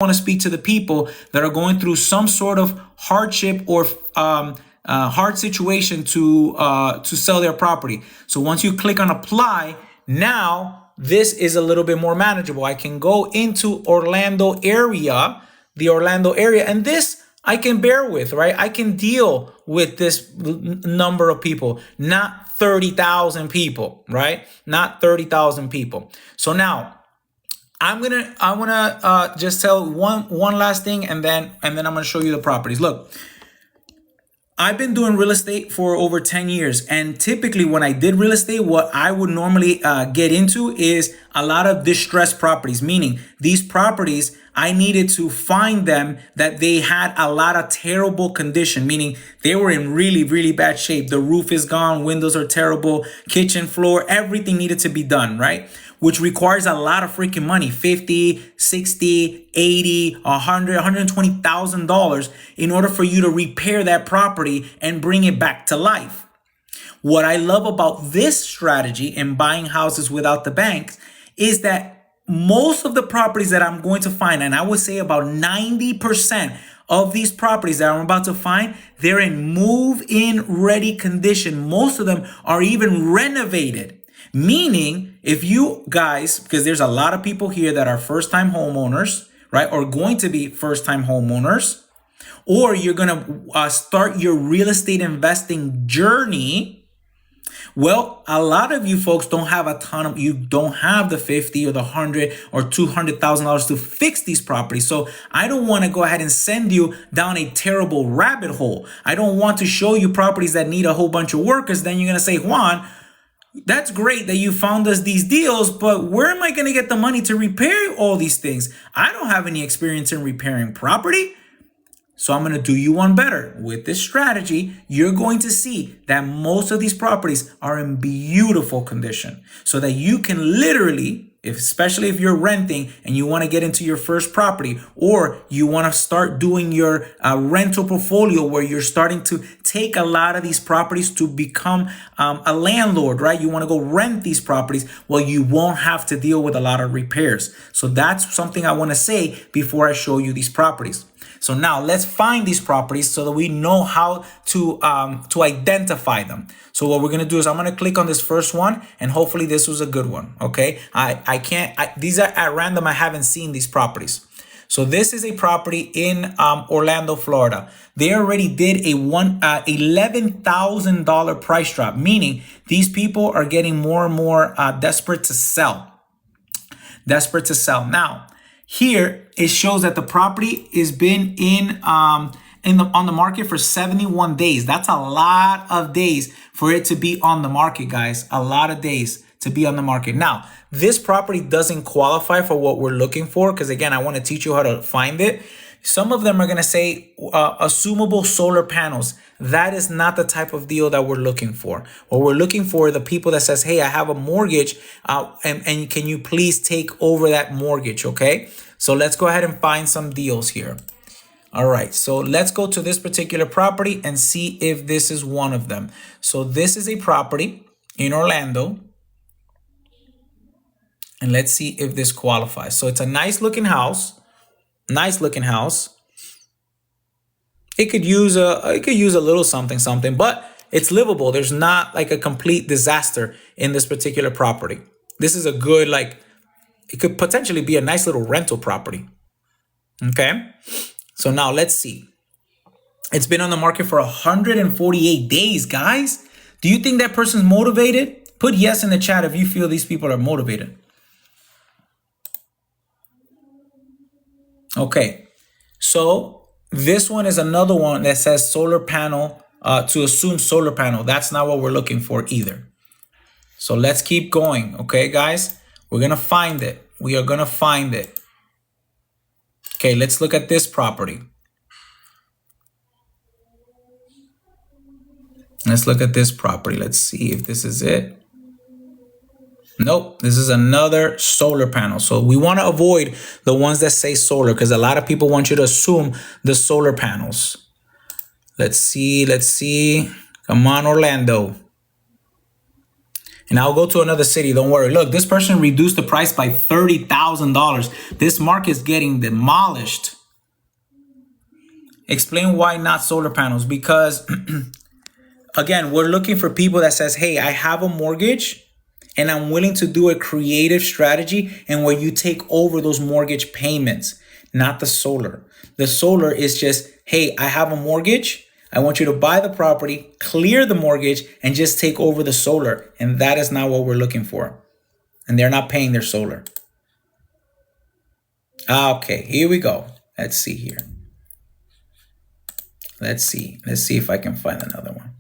want to speak to the people that are going through some sort of hardship or hard situation to sell their property. So once you click on apply, now this is a little bit more manageable. I can go into Orlando area, the Orlando area, and this I can bear with, right? I can deal with this number of people, not 30,000 people, right? Not 30,000 people. So now I want to just tell one last thing, and then I'm gonna show you the properties. Look, I've been doing real estate for over 10 years. And typically when I did real estate, what I would normally get into is a lot of distressed properties, meaning these properties, I needed to find them that they had a lot of terrible condition, meaning they were in really, really bad shape. The roof is gone, windows are terrible, kitchen floor, everything needed to be done, right? Which requires a lot of freaking money, 50, 60, 80, 100, $120,000 in order for you to repair that property and bring it back to life. What I love about this strategy in buying houses without the banks is that most of the properties that I'm going to find, and I would say about 90% of these properties that I'm about to find, they're in move-in ready condition. Most of them are even renovated. Meaning, if you guys, because there's a lot of people here that are first-time homeowners, right? Or going to be first-time homeowners, or you're going to start your real estate investing journey. Well, a lot of you folks don't have you don't have the 50 or the 100 or $200,000 to fix these properties. So I don't want to go ahead and send you down a terrible rabbit hole. I don't want to show you properties that need a whole bunch of work, because then you're going to say, Juan, that's great that you found us these deals, but where am I going to get the money to repair all these things? I don't have any experience in repairing property. So I'm going to do you one better. With this strategy, you're going to see that most of these properties are in beautiful condition, so that you can literally, especially if you're renting and you want to get into your first property, or you want to start doing your rental portfolio where you're starting to take a lot of these properties to become a landlord, right? You want to go rent these properties. Well, you won't have to deal with a lot of repairs. So that's something I want to say before I show you these properties. So now let's find these properties so that we know how to identify them. So what we're going to do is I'm going to click on this first one, and hopefully this was a good one. Okay. These are at random. I haven't seen these properties. So this is a property in Orlando, Florida. They already did a $11,000 price drop, meaning these people are getting more and more desperate to sell. Now, here it shows that the property has been on the market for 71 days. That's a lot of days for it to be on the market, guys. A lot of days to be on the market. Now, this property doesn't qualify for what we're looking for, because again, I want to teach you how to find it. Some of them are going to say assumable solar panels. That is not the type of deal that we're looking for. What we're looking for are the people that says, hey, I have a mortgage and can you please take over that mortgage? Okay, so let's go ahead and find some deals here. All right, so let's go to this particular property and see if this is one of them. So this is a property in Orlando. And let's see if this qualifies. So it's a nice looking house. It could use a little something, but it's livable. There's not like a complete disaster in this particular property. This is a good, it could potentially be a nice little rental property. Okay. So now let's see. It's been on the market for 148 days, guys. Do you think that person's motivated? Put yes in the chat if you feel these people are motivated. Okay, so this one is another one that says solar panel, to assume solar panel. That's not what we're looking for either. So let's keep going. Okay, guys, we're going to find it. We are going to find it. Okay, let's look at this property. Let's look at this property. Let's see if this is it. Nope, this is another solar panel. So we want to avoid the ones that say solar, because a lot of people want you to assume the solar panels. Let's see. Come on, Orlando. And I'll go to another city. Don't worry. Look, this person reduced the price by $30,000. This market is getting demolished. Explain why not solar panels. Because again, we're looking for people that says, hey, I have a mortgage and I'm willing to do a creative strategy and where you take over those mortgage payments, not the solar. The solar is just, hey, I have a mortgage. I want you to buy the property, clear the mortgage, and just take over the solar. And that is not what we're looking for. And they're not paying their solar. Okay, here we go. Let's see here. Let's see if I can find another one.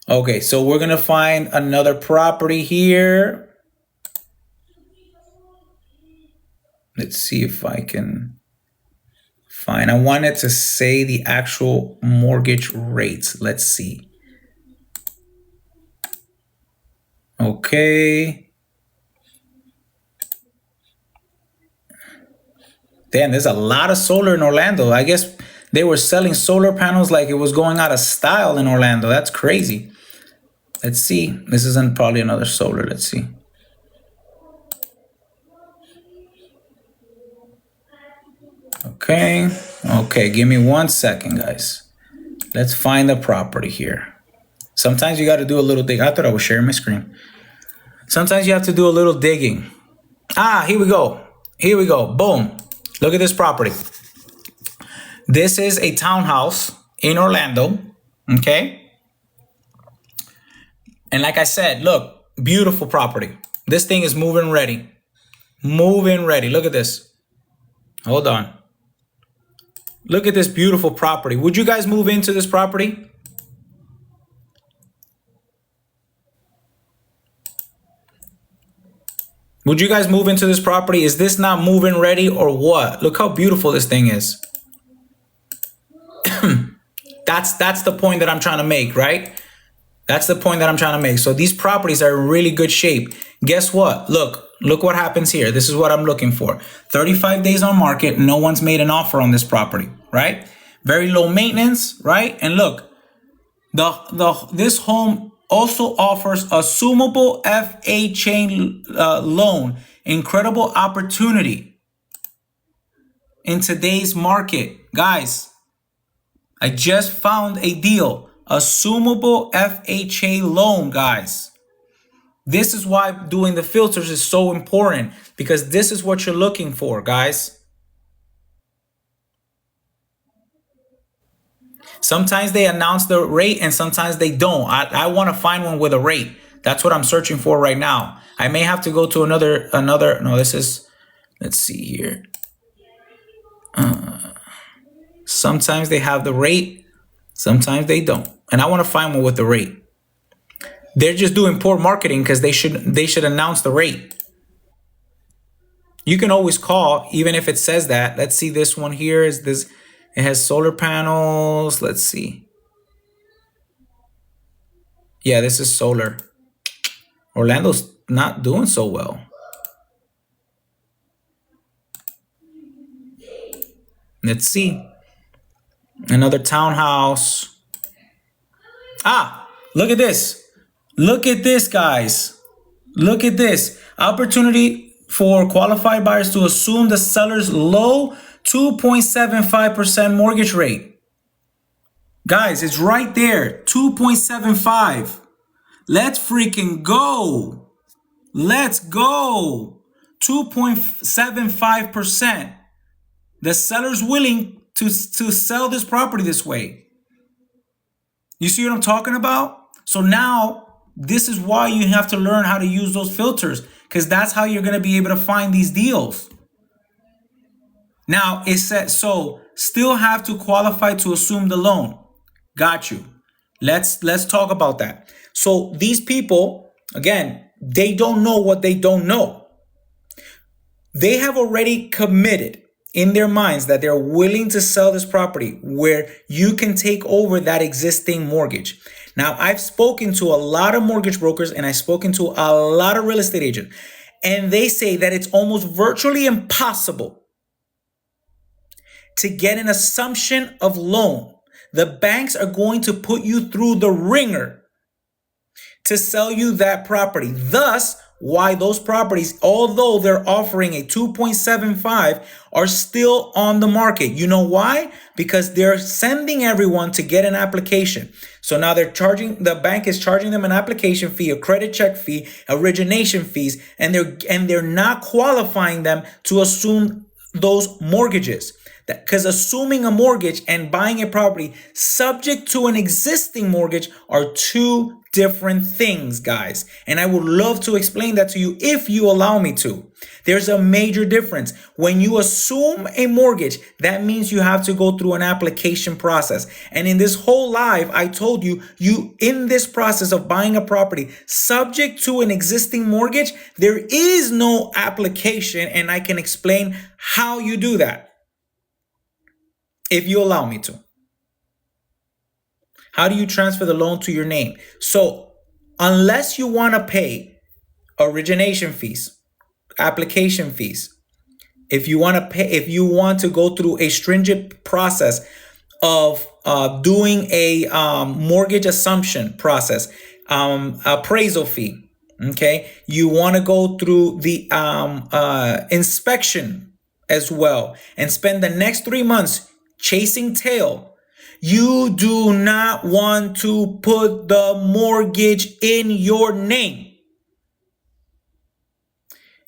Okay, so we're going to find another property here. Let's see if I can find. I wanted to say the actual mortgage rates. Let's see. Okay. Damn, there's a lot of solar in Orlando. I guess they were selling solar panels like it was going out of style in Orlando. That's crazy. Let's see. This isn't probably another solar. Let's see. Okay. Okay. Give me 1 second, guys. Let's find the property here. Sometimes you got to do a little dig. I thought I was sharing my screen. Sometimes you have to do a little digging. Ah, here we go. Here we go. Boom. Look at this property. This is a townhouse in Orlando. Okay. And like I said, look, beautiful property. This thing is move-in ready. Move-in ready. Look at this. Hold on. Look at this beautiful property. Would you guys move into this property? Would you guys move into this property? Is this not move-in ready or what? Look how beautiful this thing is. That's the point that I'm trying to make, right? That's the point that I'm trying to make. So these properties are in really good shape. Guess what? Look what happens here. This is what I'm looking for. 35 days on market. No one's made an offer on this property, right? Very low maintenance, right? And look, this home also offers assumable FHA loan. Incredible opportunity in today's market. Guys, I just found a deal. Assumable FHA loan, guys. This is why doing the filters is so important, because this is what you're looking for, guys. Sometimes they announce the rate and sometimes they don't. I want to find one with a rate. That's what I'm searching for right now. I may have to go to another, no, this is, let's see here. Sometimes they have the rate, sometimes they don't. And I want to find one with the rate. They're just doing poor marketing because they should announce the rate. You can always call, even if it says that. Let's see, this one here is this. It has solar panels. Let's see. Yeah, this is solar. Orlando's not doing so well. Let's see. Another townhouse. Ah, look at this. Look at this, guys. Look at this. Opportunity for qualified buyers to assume the seller's low 2.75% mortgage rate. Guys, it's right there. 2.75. Let's freaking go. Let's go. 2.75%. The seller's willing to sell this property this way. You see what I'm talking about? So now this is why you have to learn how to use those filters, because that's how you're going to be able to find these deals. Now it says, so still have to qualify to assume the loan. Got you. Let's talk about that. So these people, again, they don't know what they don't know. They have already committed in their minds that they're willing to sell this property where you can take over that existing mortgage. Now, I've spoken to a lot of mortgage brokers and I've spoken to a lot of real estate agents, and they say that it's almost virtually impossible to get an assumption of loan. The banks are going to put you through the ringer to sell you that property. Thus, why those properties, although they're offering a 2.75, are still on the market. You know why? Because they're sending everyone to get an application. So now the bank is charging them an application fee, a credit check fee, origination fees, and they're not qualifying them to assume those mortgages. Because assuming a mortgage and buying a property subject to an existing mortgage are two different things, guys. And I would love to explain that to you if you allow me to. There's a major difference. When you assume a mortgage, that means you have to go through an application process. And in this whole live, I told you, in this process of buying a property subject to an existing mortgage, there is no application, and I can explain how you do that, if you allow me to. How do you transfer the loan to your name? So unless you want to pay origination fees, application fees, if you want to go through a stringent process of doing a mortgage assumption process, appraisal fee, okay, you want to go through the inspection as well and spend the next 3 months chasing tail, you do not want to put the mortgage in your name.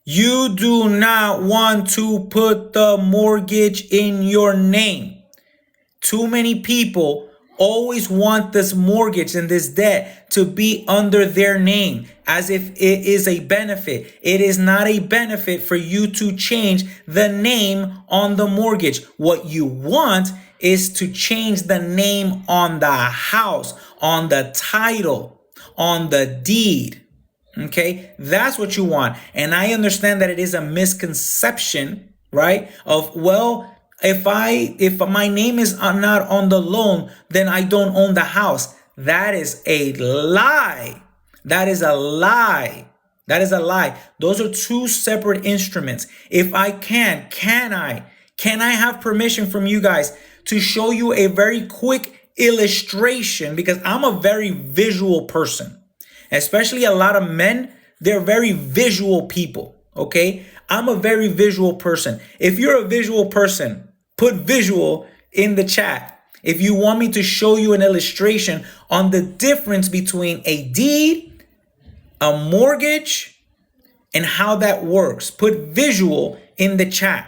You do not want to put the mortgage in your name. Too many people always want this mortgage and this debt to be under their name as if it is a benefit. It is not a benefit for you to change the name on the mortgage. What you want is to change the name on the house, on the title, on the deed. Okay, that's what you want. And I understand that it is a misconception, right? Of, well, if my name is not on the loan, then I don't own the house. That is a lie. That is a lie. That is a lie. Those are two separate instruments. If I can I have permission from you guys to show you a very quick illustration? Because I'm a very visual person, especially a lot of men. They're very visual people. Okay. I'm a very visual person. If you're a visual person, put visual in the chat. If you want me to show you an illustration on the difference between a deed, a mortgage, and how that works, put visual in the chat.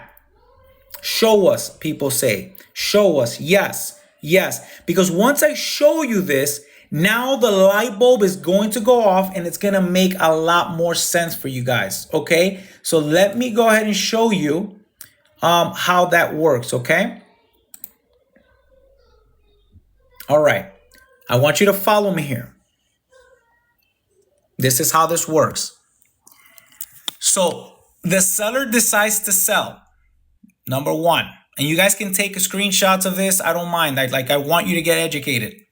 Show us, people say. Show us. Yes, yes. Because once I show you this, now the light bulb is going to go off and it's going to make a lot more sense for you guys. Okay. So let me go ahead and show you how that works. Okay. All right. I want you to follow me here. This is how this works. So the seller decides to sell. Number one, and you guys can take screenshots of this. I don't mind. I want you to get educated.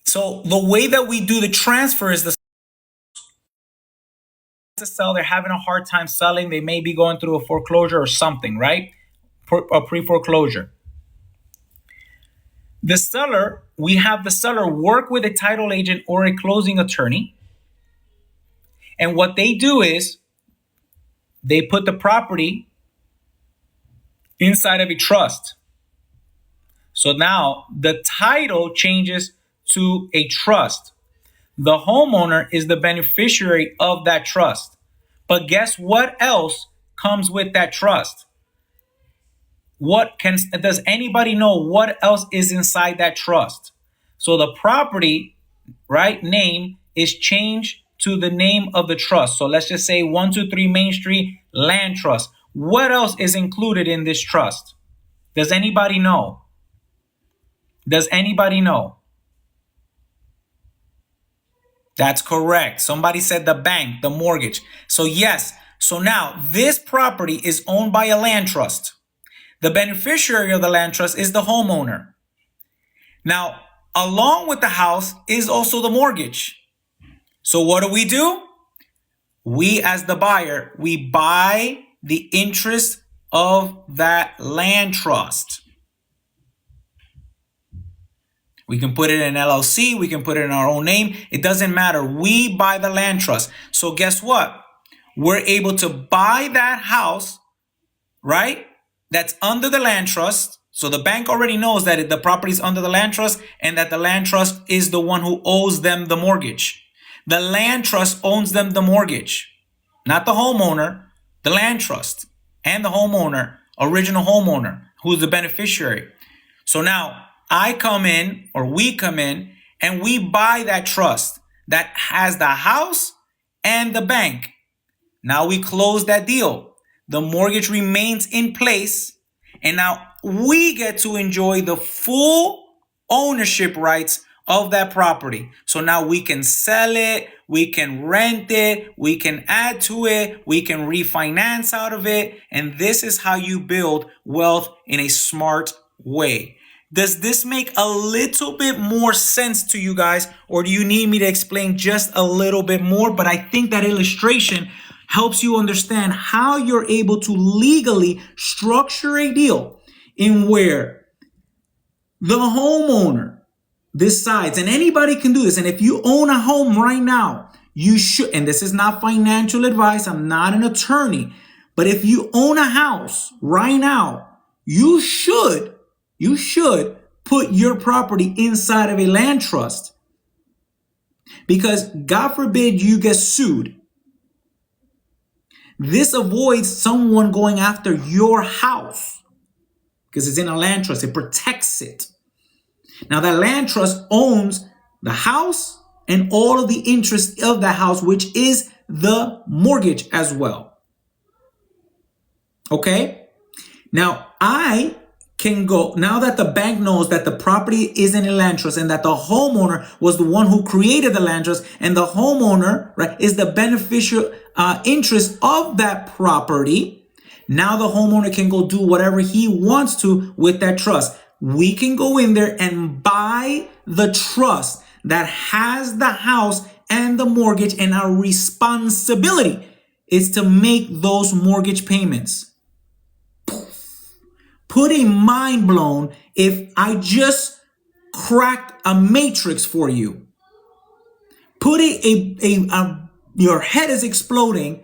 So the way that we do the transfer is to sell. They're having a hard time selling. They may be going through a foreclosure or something, right? A pre-foreclosure. We have the seller work with a title agent or a closing attorney. And what they do is they put the property inside of a trust. So now the title changes to a trust. The homeowner is the beneficiary of that trust. But guess what else comes with that trust? Does anybody know what else is inside that trust? So the property, right, name is changed to the name of the trust. So let's just say 123 Main Street Land Trust. What else is included in this trust? Does anybody know? Does anybody know? That's correct. Somebody said the bank, the mortgage. So yes. So now this property is owned by a land trust. The beneficiary of the land trust is the homeowner. Now, along with the house is also the mortgage. So what do? We, as the buyer, we buy the interest of that land trust. We can put it in LLC. We can put it in our own name. It doesn't matter. We buy the land trust. So guess what? We're able to buy that house, right? That's under the land trust. So the bank already knows that the property is under the land trust and that the land trust is the one who owes them the mortgage. The land trust owns them the mortgage, not the homeowner, the land trust and the homeowner, original homeowner, who's the beneficiary. So now I come in, or we come in, and we buy that trust that has the house and the bank. Now we close that deal. The mortgage remains in place, and now we get to enjoy the full ownership rights of that property. So now we can sell it, we can rent it, we can add to it, we can refinance out of it, and this is how you build wealth in a smart way. Does this make a little bit more sense to you guys, or do you need me to explain just a little bit more? But I think that illustration helps you understand how you're able to legally structure a deal in where the homeowner decides, and anybody can do this. And if you own a home right now, you should, and this is not financial advice, I'm not an attorney, but if you own a house right now, you should put your property inside of a land trust, because God forbid you get sued. This avoids someone going after your house because it's in a land trust. It protects it. Now that land trust owns the house and all of the interest of the house, which is the mortgage as well. Okay? Now I can go, now that the bank knows that the property is in a land trust and that the homeowner was the one who created the land trust, and the homeowner, right, is the beneficial interest of that property. Now the homeowner can go do whatever he wants to with that trust. We can go in there and buy the trust that has the house and the mortgage, and our responsibility is to make those mortgage payments. Pretty mind blown if I just cracked a matrix for you. Your head is exploding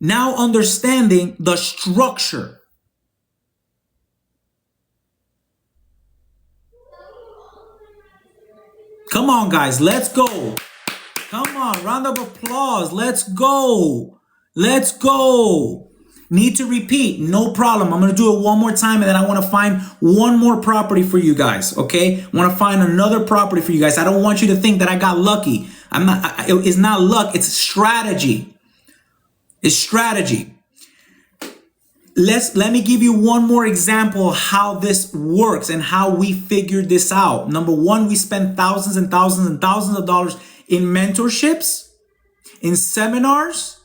now, understanding the structure. Come on, guys, let's go. Come on, round of applause. Let's go. Let's go. Need to repeat, no problem. I'm going to do it one more time, and then I want to find one more property for you guys, okay? I want to find another property for you guys. I don't want you to think that I got lucky. It's not luck, it's strategy. It's strategy. Let me give you one more example of how this works and how we figured this out. Number one, we spend thousands and thousands and thousands of dollars in mentorships, in seminars,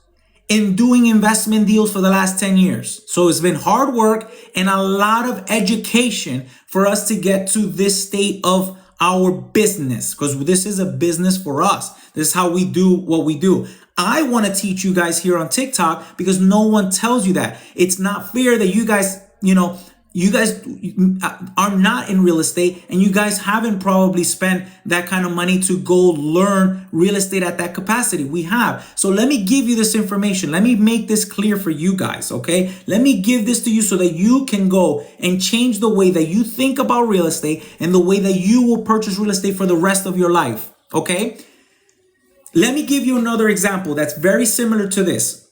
in doing investment deals for the last 10 years. So it's been hard work and a lot of education for us to get to this state of our business, because this is a business for us. This is how we do what we do. I want to teach you guys here on TikTok because no one tells you that. It's not fair that you guys, you guys are not in real estate, and you guys haven't probably spent that kind of money to go learn real estate at that capacity. We have. So let me give you this information. Let me make this clear for you guys, okay? Let me give this to you so that you can go and change the way that you think about real estate and the way that you will purchase real estate for the rest of your life, okay? Let me give you another example that's very similar to this.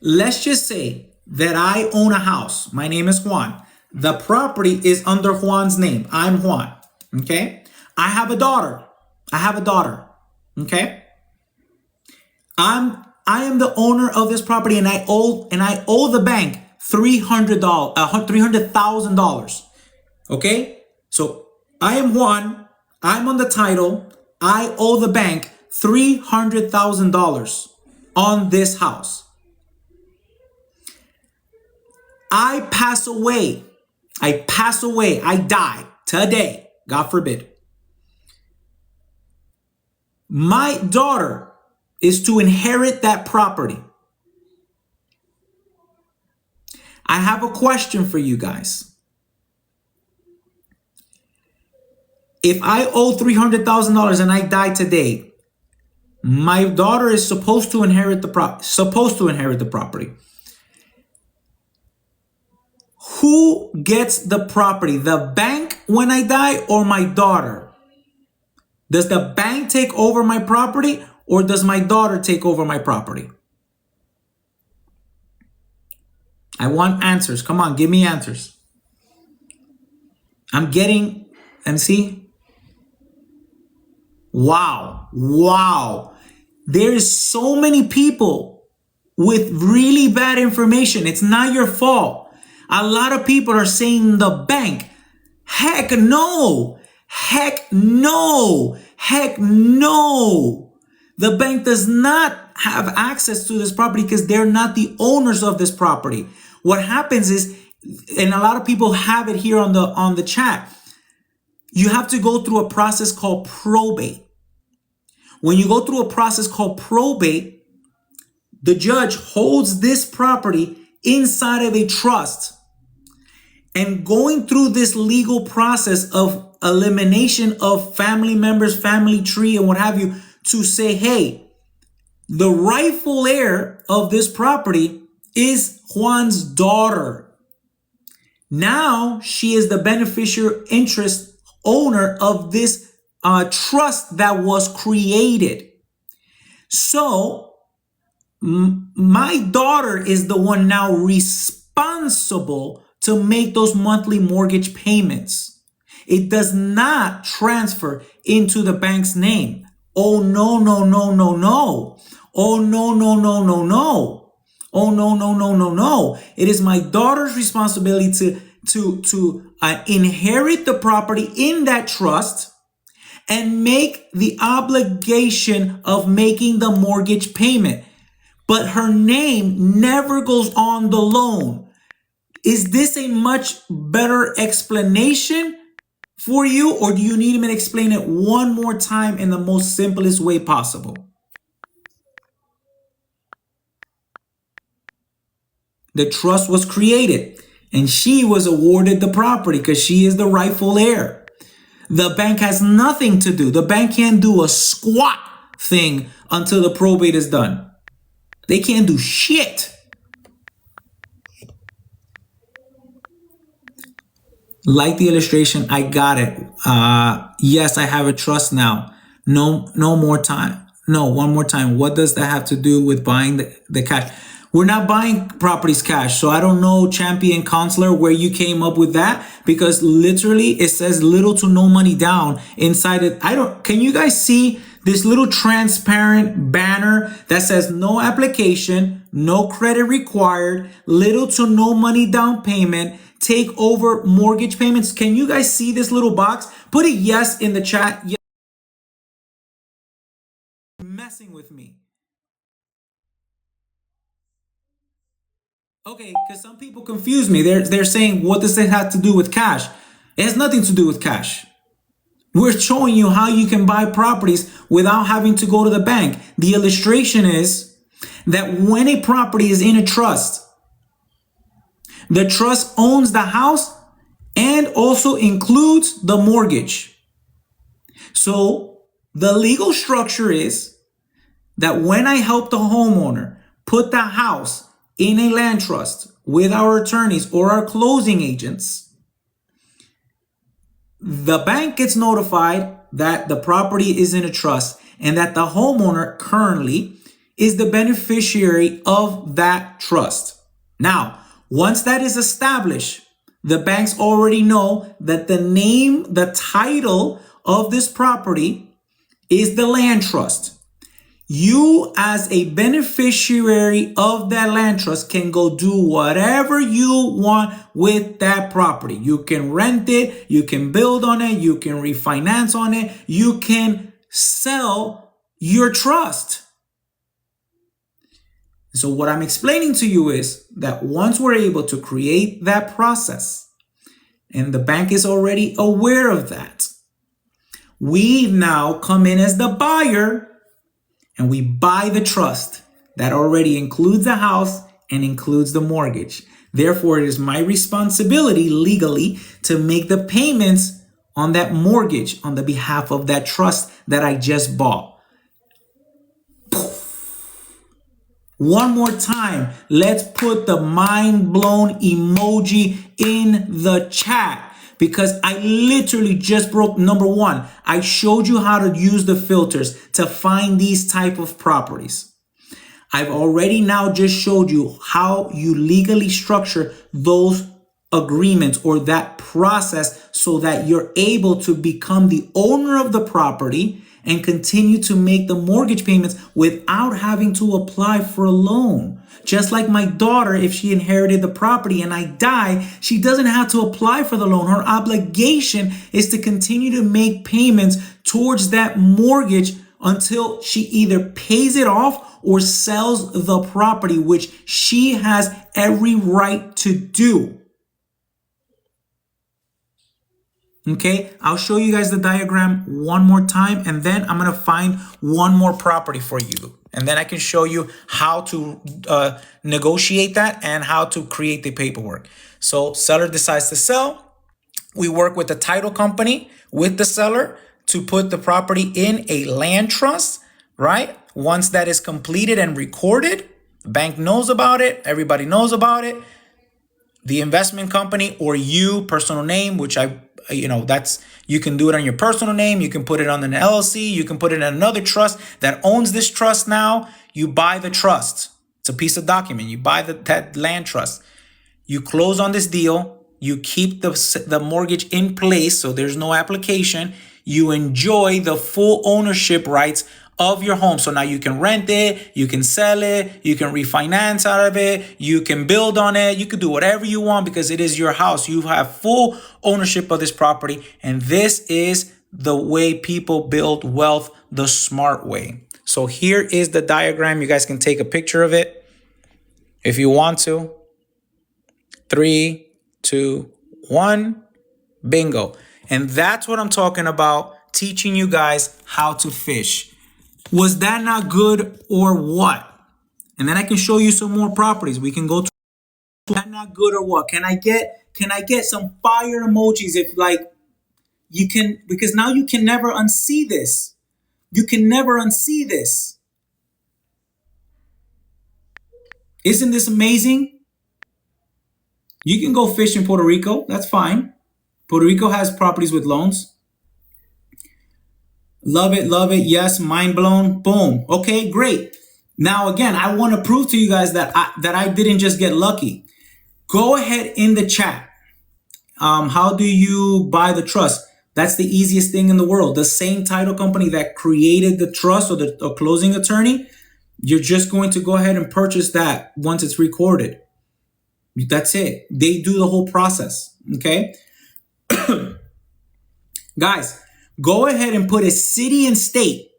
Let's just say that I own a house. My name is Juan. The property is under Juan's name. I'm Juan. Okay. I have a daughter. Okay. I am the owner of this property, and I owe the bank $300,000. Okay. So I am Juan. I'm on the title. I owe the bank $300,000 on this house. I pass away, I die today, God forbid. My daughter is to inherit that property. I have a question for you guys. If I owe $300,000 and I die today, my daughter is supposed to inherit the property. Who gets the property? The bank when I die or my daughter? Does the bank take over my property or does my daughter take over my property? I want answers. Come on, give me answers. I'm getting MC. Wow. There is so many people with really bad information. It's not your fault. A lot of people are saying the bank. Heck no. The bank does not have access to this property because they're not the owners of this property. What happens is, and a lot of people have it here on the chat, you have to go through a process called probate. When you go through a process called probate, the judge holds this property inside of a trust. And going through this legal process of elimination of family members, family tree, and what have you, to say, hey, the rightful heir of this property is Juan's daughter. Now she is the beneficiary interest owner of this trust that was created. So my daughter is the one now responsible to make those monthly mortgage payments. It does not transfer into the bank's name. Oh, no. Oh, no. It is my daughter's responsibility to inherit the property in that trust and make the obligation of making the mortgage payment. But her name never goes on the loan. Is this a much better explanation for you, or do you need me to explain it one more time in the most simplest way possible? The trust was created and she was awarded the property because she is the rightful heir. The bank has nothing to do. The bank can't do a squat thing until the probate is done. They can't do shit. Like the illustration, I got it. Yes, I have a trust now. No more time. No, one more time. What does that have to do with buying the cash? We're not buying properties cash. So I don't know, Champion Counselor, where you came up with that, because literally it says little to no money down inside it. Can you guys see this little transparent banner that says no application, no credit required, little to no money down payment, take over mortgage payments? Can you guys see this little box? Put a yes in the chat. Yes. Messing with me. Okay, because some people confuse me. They're saying, what does it have to do with cash? It has nothing to do with cash. We're showing you how you can buy properties without having to go to the bank. The illustration is that when a property is in a trust, the trust owns the house and also includes the mortgage. So the legal structure is that when I help the homeowner put the house in a land trust with our attorneys or our closing agents, the bank gets notified that the property is in a trust and that the homeowner currently is the beneficiary of that trust. Now, once that is established, the banks already know that the title of this property is the land trust. You, as a beneficiary of that land trust, can go do whatever you want with that property. You can rent it, you can build on it, you can refinance on it, you can sell your trust. So what I'm explaining to you is that once we're able to create that process, and the bank is already aware of that, we now come in as the buyer and we buy the trust that already includes the house and includes the mortgage. Therefore, it is my responsibility legally to make the payments on that mortgage on the behalf of that trust that I just bought. One more time, let's put the mind blown emoji in the chat, because I literally just broke number one. I showed you how to use the filters to find these type of properties. I've already now just showed you how you legally structure those agreements or that process so that you're able to become the owner of the property and continue to make the mortgage payments without having to apply for a loan. Just like my daughter, if she inherited the property and I die, she doesn't have to apply for the loan. Her obligation is to continue to make payments towards that mortgage until she either pays it off or sells the property, which she has every right to do. Okay, I'll show you guys the diagram one more time, and then I'm gonna find one more property for you. And then I can show you how to negotiate that and how to create the paperwork. So seller decides to sell. We work with the title company, with the seller, to put the property in a land trust, right? Once that is completed and recorded, the bank knows about it, everybody knows about it. The investment company or you, personal name, which that's, you can do it on your personal name. You can put it on an LLC. You can put it in another trust that owns this trust now. You buy the trust. It's a piece of document. You buy that land trust. You close on this deal. You keep the mortgage in place, so there's no application. You enjoy the full ownership rights of your home. So now you can rent it, you can sell it, you can refinance out of it, you can build on it, you can do whatever you want because it is your house. You have full ownership of this property, and this is the way people build wealth the smart way. So here is the diagram. You guys can take a picture of it if you want to. 3, 2, 1, bingo. And that's what I'm talking about, teaching you guys how to fish. Was that not good or what? And then I can show you some more properties. We can go to that not good or what? Can I get some fire emojis if like you can, because now you can never unsee this. You can never unsee this. Isn't this amazing? You can go fish in Puerto Rico. That's fine. Puerto Rico has properties with loans. Love it, love it. Yes, mind blown. Boom. Okay, great. Now, again, I want to prove to you guys that I didn't just get lucky. Go ahead in the chat. How do you buy the trust? That's the easiest thing in the world. The same title company that created the trust or the closing attorney, you're just going to go ahead and purchase that once it's recorded. That's it. They do the whole process. Okay. Guys, go ahead and put a city and state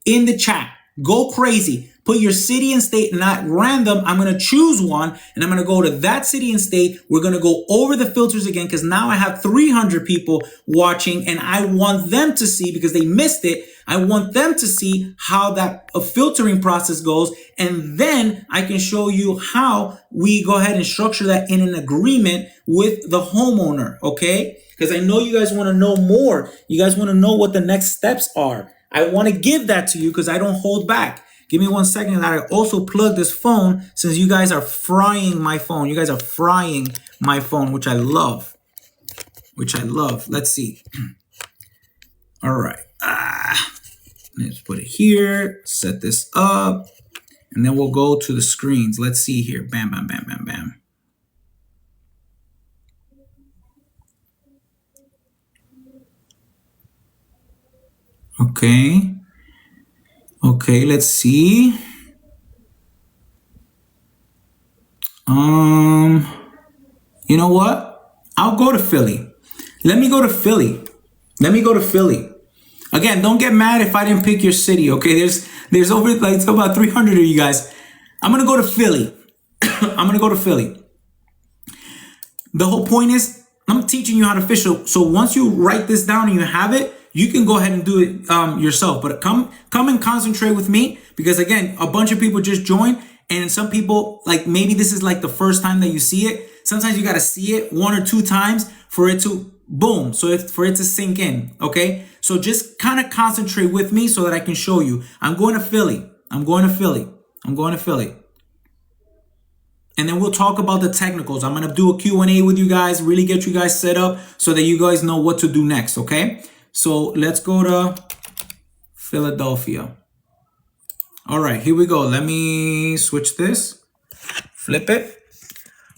in the chat. Go crazy. Put your city and state, not random. I'm going to choose one and I'm going to go to that city and state. We're going to go over the filters again because now I have 300 people watching and I want them to see, because they missed it, I want them to see how that filtering process goes. And then I can show you how we go ahead and structure that in an agreement with the homeowner. Okay. Because I know you guys want to know more. You guys want to know what the next steps are. I want to give that to you because I don't hold back. Give me 1 second that I also plug this phone, since you guys are frying my phone. You guys are frying my phone, which I love. Let's see. All right. Let's put it here. Set this up. And then we'll go to the screens. Let's see here. Bam, bam, bam, bam, bam. Okay, let's see. You know what? I'll go to Philly. Let me go to Philly. Again, don't get mad if I didn't pick your city, okay? There's over like about 300 of you guys. I'm going to go to Philly. The whole point is I'm teaching you how to fish. So once you write this down and you have it, you can go ahead and do it yourself. But come and concentrate with me, because again, a bunch of people just joined, and some people, like, maybe this is like the first time that you see it. Sometimes you got to see it 1 or 2 times for it to Boom. So for it to sink in. Okay. So just kind of concentrate with me so that I can show you. I'm going to Philly. I'm going to Philly. I'm going to Philly. And then we'll talk about the technicals. I'm going to do a Q&A with you guys, really get you guys set up so that you guys know what to do next. Okay. So let's go to Philadelphia. All right, here we go. Let me switch this, flip it.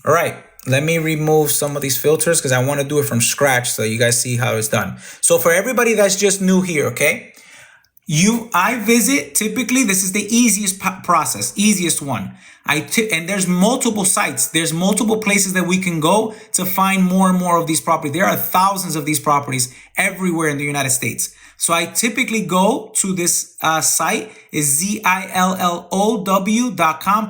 All right, let me remove some of these filters because I want to do it from scratch so you guys see how it's done. So for everybody that's just new here, okay, I visit, typically this is the easiest process, easiest one. And there's multiple sites, there's multiple places that we can go to find more and more of these properties. There are thousands of these properties everywhere in the United States. So I typically go to this site, is zillow.com.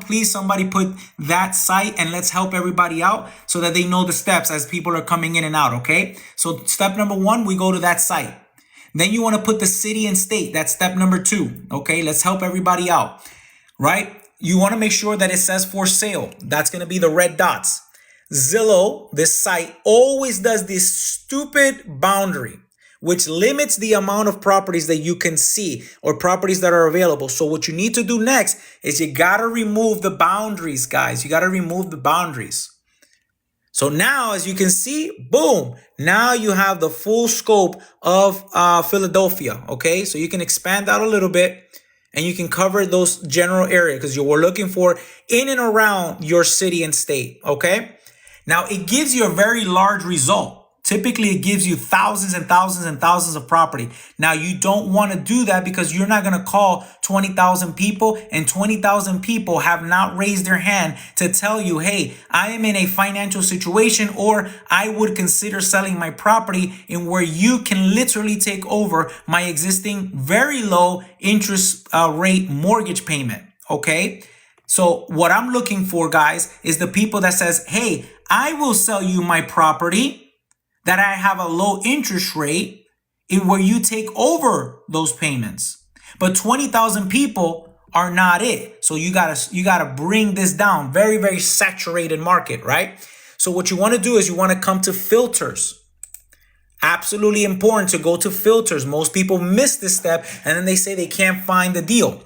Please, somebody put that site and let's help everybody out so that they know the steps as people are coming in and out, okay? So step number 1, we go to that site. Then you want to put the city and state. That's step number 2, okay? Let's help everybody out, right? You want to make sure that it says for sale. That's going to be the red dots. Zillow, this site, always does this stupid boundary, which limits the amount of properties that you can see or properties that are available. So what you need to do next is you got to remove the boundaries, guys. You got to remove the boundaries. So now, as you can see, boom, now you have the full scope of Philadelphia, okay? So you can expand out a little bit and you can cover those general areas because you were looking for in and around your city and state, okay? Now, it gives you a very large result. Typically, it gives you thousands and thousands and thousands of property. Now, you don't want to do that because you're not going to call 20,000 people, and 20,000 people have not raised their hand to tell you, hey, I am in a financial situation, or I would consider selling my property, in where you can literally take over my existing very low interest rate mortgage payment. Okay. So what I'm looking for, guys, is the people that says, hey, I will sell you my property that I have a low interest rate, in where you take over those payments. But 20,000 people are not it. So you gotta bring this down. Very, very saturated market, right? So what you want to do is you want to come to filters. Absolutely important to go to filters. Most people miss this step and then they say they can't find the deal.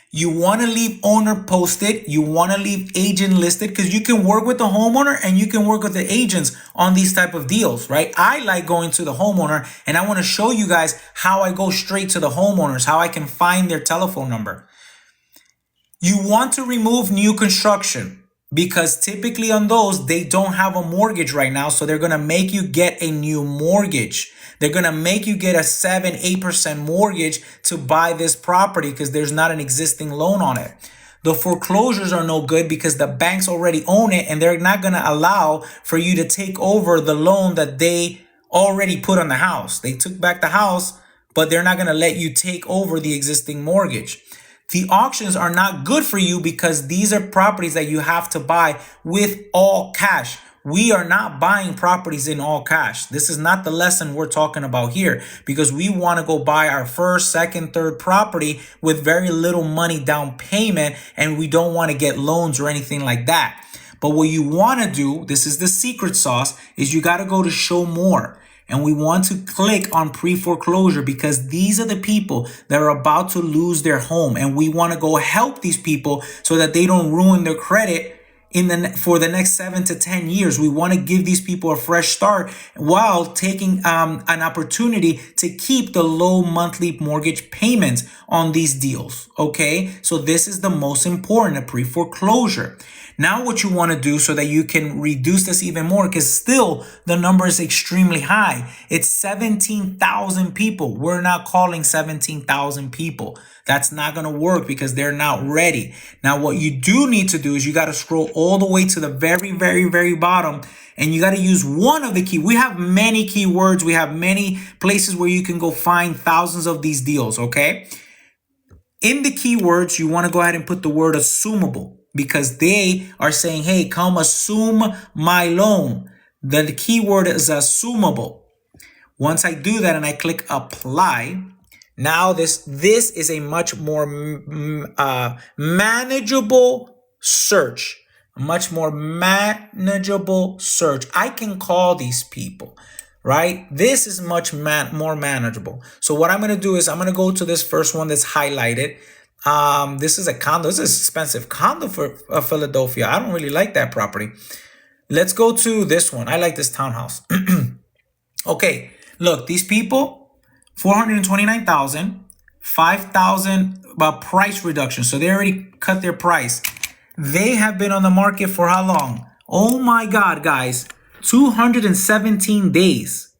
You want to leave owner posted. You want to leave agent listed, because you can work with the homeowner and you can work with the agents on these type of deals, right? I like going to the homeowner, and I want to show you guys how I go straight to the homeowners, how I can find their telephone number. You want to remove new construction, because typically on those, they don't have a mortgage right now. So they're going to make you get a new mortgage. They're going to make you get a 7-8% mortgage to buy this property because there's not an existing loan on it. The foreclosures are no good because the banks already own it, and they're not going to allow for you to take over the loan that they already put on the house. They took back the house, but they're not going to let you take over the existing mortgage. The auctions are not good for you because these are properties that you have to buy with all cash. We are not buying properties in all cash. This is not the lesson we're talking about here, because we want to go buy our first, second, third property with very little money down payment, and we don't want to get loans or anything like that. But what you want to do, this is the secret sauce, is you got to go to show more. And we want to click on pre-foreclosure, because these are the people that are about to lose their home. And we want to go help these people so that they don't ruin their credit for the next 7 to 10 years. We want to give these people a fresh start while taking an opportunity to keep the low monthly mortgage payments on these deals. Okay, so this is the most important, a pre-foreclosure. Now what you want to do so that you can reduce this even more, because still the number is extremely high. It's 17,000 people. We're not calling 17,000 people. That's not going to work because they're not ready. Now what you do need to do is you got to scroll all the way to the very, very, very bottom, and you got to use one of the key. We have many keywords. We have many places where you can go find thousands of these deals, okay? In the keywords, you want to go ahead and put the word assumable, because they are saying, hey, come assume my loan. The keyword is assumable. Once I do that and I click apply, now this is a much more manageable search. a much more manageable search. I can call these people, right? This is much more manageable. So what I'm going to do is I'm going to go to this first one that's highlighted. This is a condo. This is an expensive condo for Philadelphia. I don't really like that property. Let's go to this one. I like this townhouse. Okay, look, these people, 429,000, 5,000 price reduction. So they already cut their price. They have been on the market for how long? Oh my God, guys, 217 days.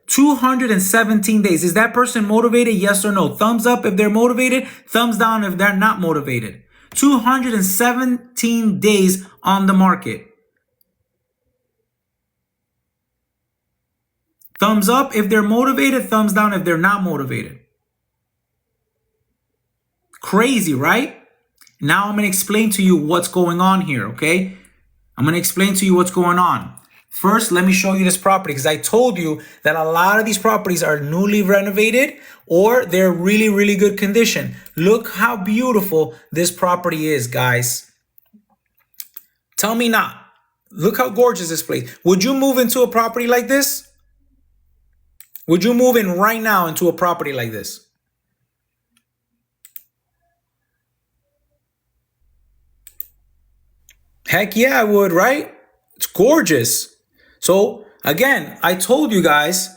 217 days. Is that person motivated? Yes or no? Thumbs up if they're motivated. Thumbs down if they're not motivated. 217 days on the market. Thumbs up if they're motivated. Thumbs down if they're not motivated. Crazy, right? Now I'm going to explain to you what's going on here, okay? I'm going to explain to you what's going on. First, let me show you this property because I told you that a lot of these properties are newly renovated or they're really, really good condition. Look how beautiful this property is, guys. Tell me not. Look how gorgeous this place. Would you move into a property like this? Would you move in right now into a property like this? Heck yeah, I would, right? It's gorgeous. So again, I told you guys,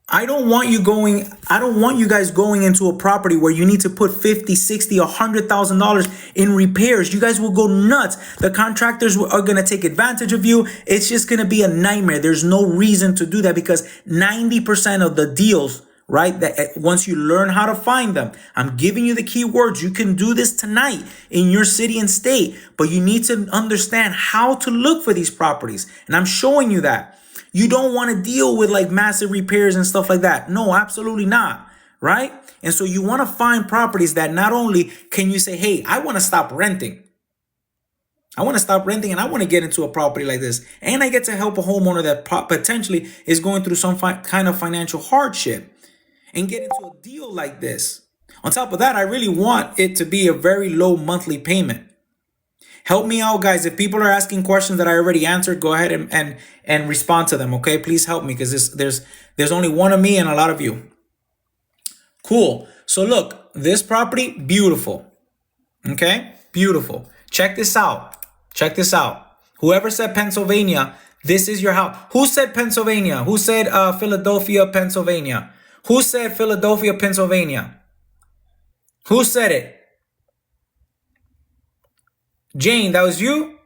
I don't want you guys going into a property where you need to put $50, $60, $100,000 in repairs. You guys will go nuts. The contractors are going to take advantage of you. It's just going to be a nightmare. There's no reason to do that because 90% of the deals, right, that once you learn how to find them, I'm giving you the keywords. You can do this tonight in your city and state, but you need to understand how to look for these properties. And I'm showing you that. You don't want to deal with like massive repairs and stuff like that. No, absolutely not. Right? And so you want to find properties that not only can you say, hey, I want to stop renting. I want to stop renting and I want to get into a property like this. And I get to help a homeowner that potentially is going through some kind of financial hardship and get into a deal like this. On top of that, I really want it to be a very low monthly payment. Help me out, guys. If people are asking questions that I already answered, go ahead and respond to them, okay? Please help me because there's only one of me and a lot of you. Cool. So look, this property, beautiful. Okay? Beautiful. Check this out. Check this out. Whoever said Pennsylvania, this is your house. Who said Pennsylvania? Who said Philadelphia, Pennsylvania? Who said Philadelphia, Pennsylvania? Who said it? Jane, that was you?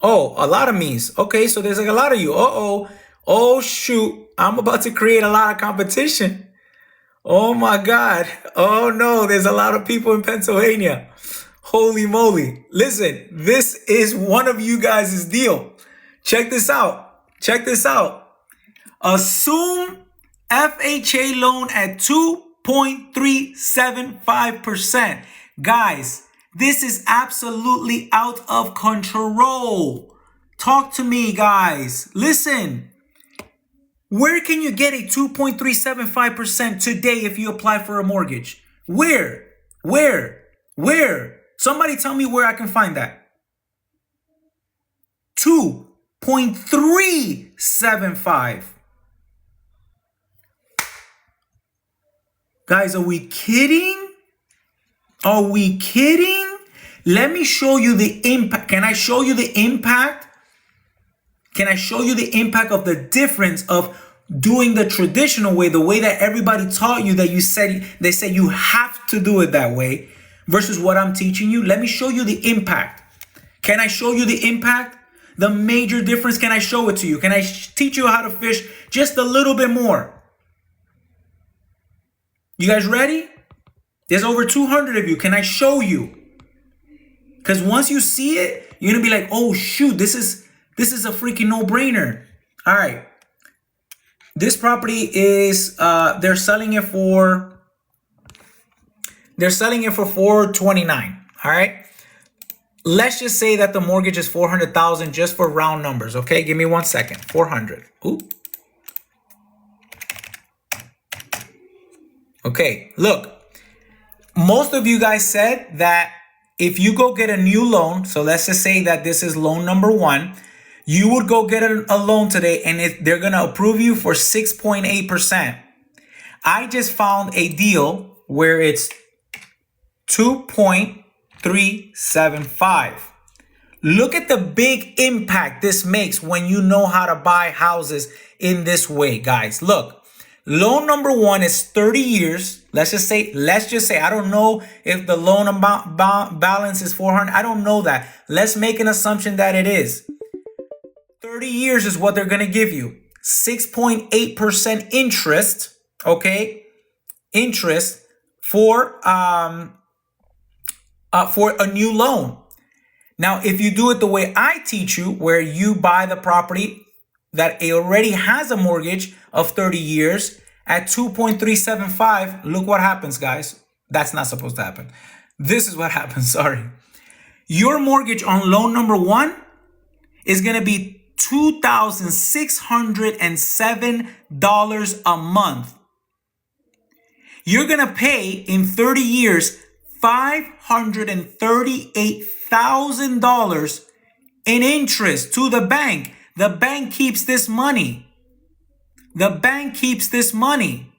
Oh, a lot of me's. Okay, so there's like a lot of you. Uh-oh. Oh, shoot. I'm about to create a lot of competition. Oh, my God. Oh, no. There's a lot of people in Pennsylvania. Holy moly. Listen, this is one of you guys' deal. Check this out. Check this out. Assume FHA loan at 2.375%. Guys, this is absolutely out of control. Talk to me, guys. Listen. Where can you get a 2.375% today if you apply for a mortgage? Where? Somebody tell me where I can find that. 2.375. Guys, are we kidding? Are we kidding? Let me show you the impact. Can I show you the impact? Can I show you the impact of the difference of doing the traditional way, the way that everybody taught you that they said you have to do it that way versus what I'm teaching you? Let me show you the impact. Can I show you the impact? The major difference, can I show it to you? Can I teach you how to fish just a little bit more? You guys ready? There's over 200 of you. Can I show you? Because once you see it, you're going to be like, oh, shoot, this is a freaking no-brainer. All right. This property is, they're selling it for $429. All right. Let's just say that the mortgage is $400,000 just for round numbers. Okay. Give me 1 second. 400. Ooh. Okay. Look, most of you guys said that if you go get a new loan, so let's just say that this is loan number 1, you would go get a loan today and they're going to approve you for 6.8%. I just found a deal where it's 2.375. Look at the big impact this makes when you know how to buy houses in this way, guys. Look, loan number 1 is 30 years. Let's just say, I don't know if the loan balance is 400. I don't know that. Let's make an assumption that it is. 30 years is what they're going to give you. 6.8% interest, okay? Interest for a new loan. Now, if you do it the way I teach you, where you buy the property that already has a mortgage of 30 years at 2.375, look what happens, guys. That's not supposed to happen. This is what happens, sorry. Your mortgage on loan number 1 is going to be $2,607 a month. You're going to pay in 30 years $538,000 in interest to the bank. The bank keeps this money. The bank keeps this money.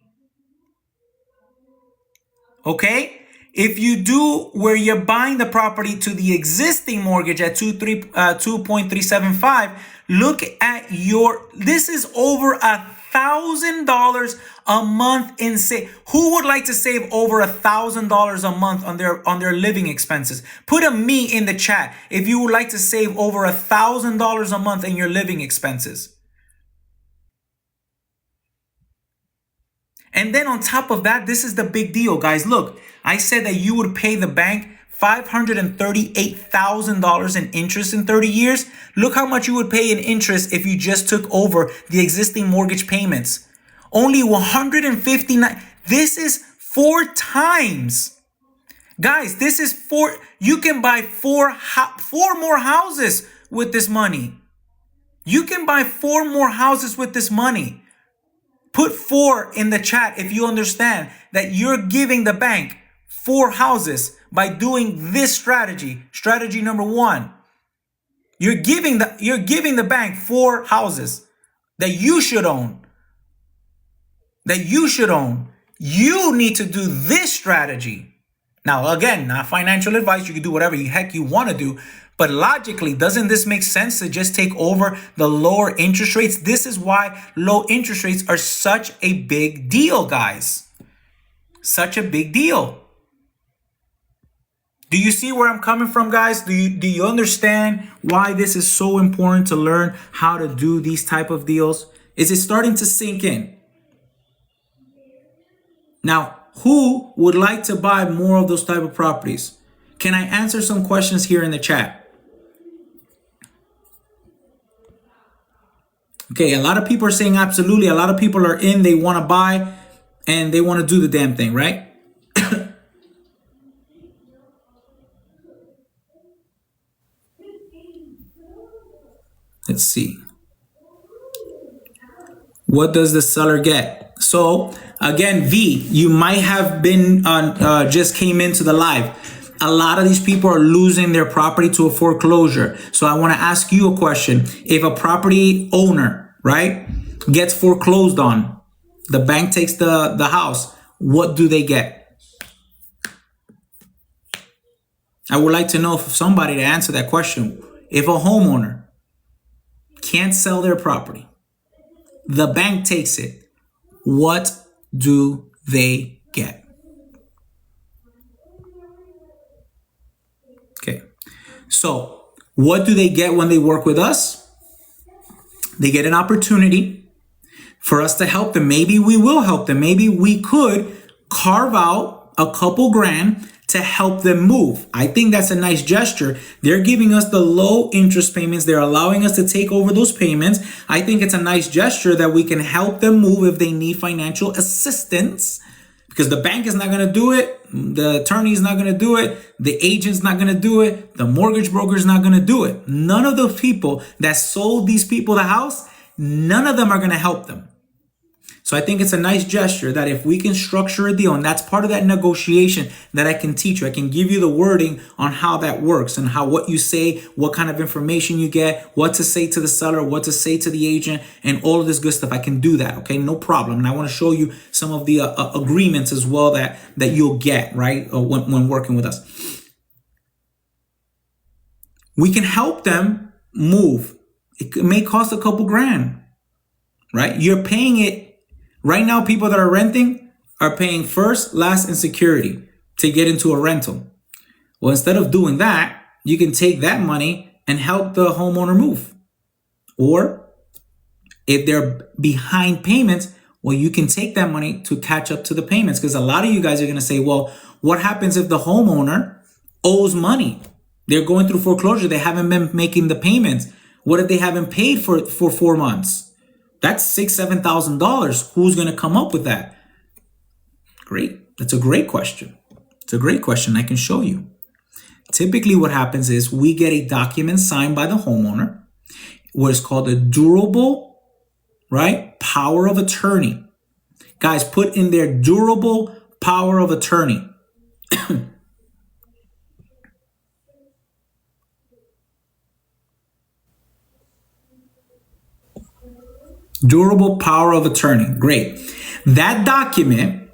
Okay? If you do where you're buying the property to the existing mortgage at 2.375, look at this is over $1,000 a month in Who would like to save over $1,000 a month on their living expenses? Put a me in the chat if you would like to save over $1,000 a month in your living expenses. And then on top of that, this is the big deal, guys. Look, I said that you would pay the bank $538,000 in interest in 30 years. Look how much you would pay in interest if you just took over the existing mortgage payments. Only $159. This is 4 times. Guys, this is 4. You can buy 4 more houses with this money. You can buy 4 more houses with this money. Put 4 in the chat if you understand that you're giving the bank 4 houses by doing this strategy. Strategy number 1. You're giving the bank 4 houses that you should own. You need to do this strategy. Now, again, not financial advice. You can do whatever the heck you want to do. But logically, doesn't this make sense to just take over the lower interest rates? This is why low interest rates are such a big deal, guys. Such a big deal. Do you see where I'm coming from, guys? Do you understand why this is so important to learn how to do these type of deals? Is it starting to sink in? Now, who would like to buy more of those type of properties? Can I answer some questions here in the chat? Okay, a lot of people are saying absolutely. A lot of people are in, they want to buy, and they want to do the damn thing, right? Let's see. What does the seller get? So again, V, you might have been just came into the live. A lot of these people are losing their property to a foreclosure. So I want to ask you a question. If a property owner, right, gets foreclosed on, the bank takes the house, what do they get? I would like to know if somebody to answer that question. If a homeowner can't sell their property, the bank takes it, what do they get? Okay, so what do they get when they work with us? They get an opportunity for us to help them. Maybe we will help them. Maybe we could carve out a couple grand to help them move. I think that's a nice gesture. They're giving us the low interest payments. They're allowing us to take over those payments. I think it's a nice gesture that we can help them move if they need financial assistance, because the bank is not going to do it. The attorney is not going to do it. The agent's not going to do it. The mortgage broker is not going to do it. None of the people that sold these people the house, none of them are going to help them. So I think it's a nice gesture that if we can structure a deal, and that's part of that negotiation that I can teach you. I can give you the wording on how that works and how what you say, what kind of information you get, what to say to the seller, what to say to the agent, and all of this good stuff. I can do that, okay? No problem. And I want to show you some of the agreements as well that you'll get, right, when working with us. We can help them move. It may cost a couple grand, right? You're paying it. Right now, people that are renting are paying first, last, and security to get into a rental. Well, instead of doing that, you can take that money and help the homeowner move. Or if they're behind payments, well, you can take that money to catch up to the payments. Because a lot of you guys are going to say, well, what happens if the homeowner owes money? They're going through foreclosure. They haven't been making the payments. What if they haven't paid for 4 months? That's $6,000, $7,000. Who's going to come up with that? Great. That's a great question. It's a great question. I can show you. Typically what happens is we get a document signed by the homeowner, what is called a durable, right, power of attorney. Guys, put in there durable power of attorney. Durable power of attorney. Great. That document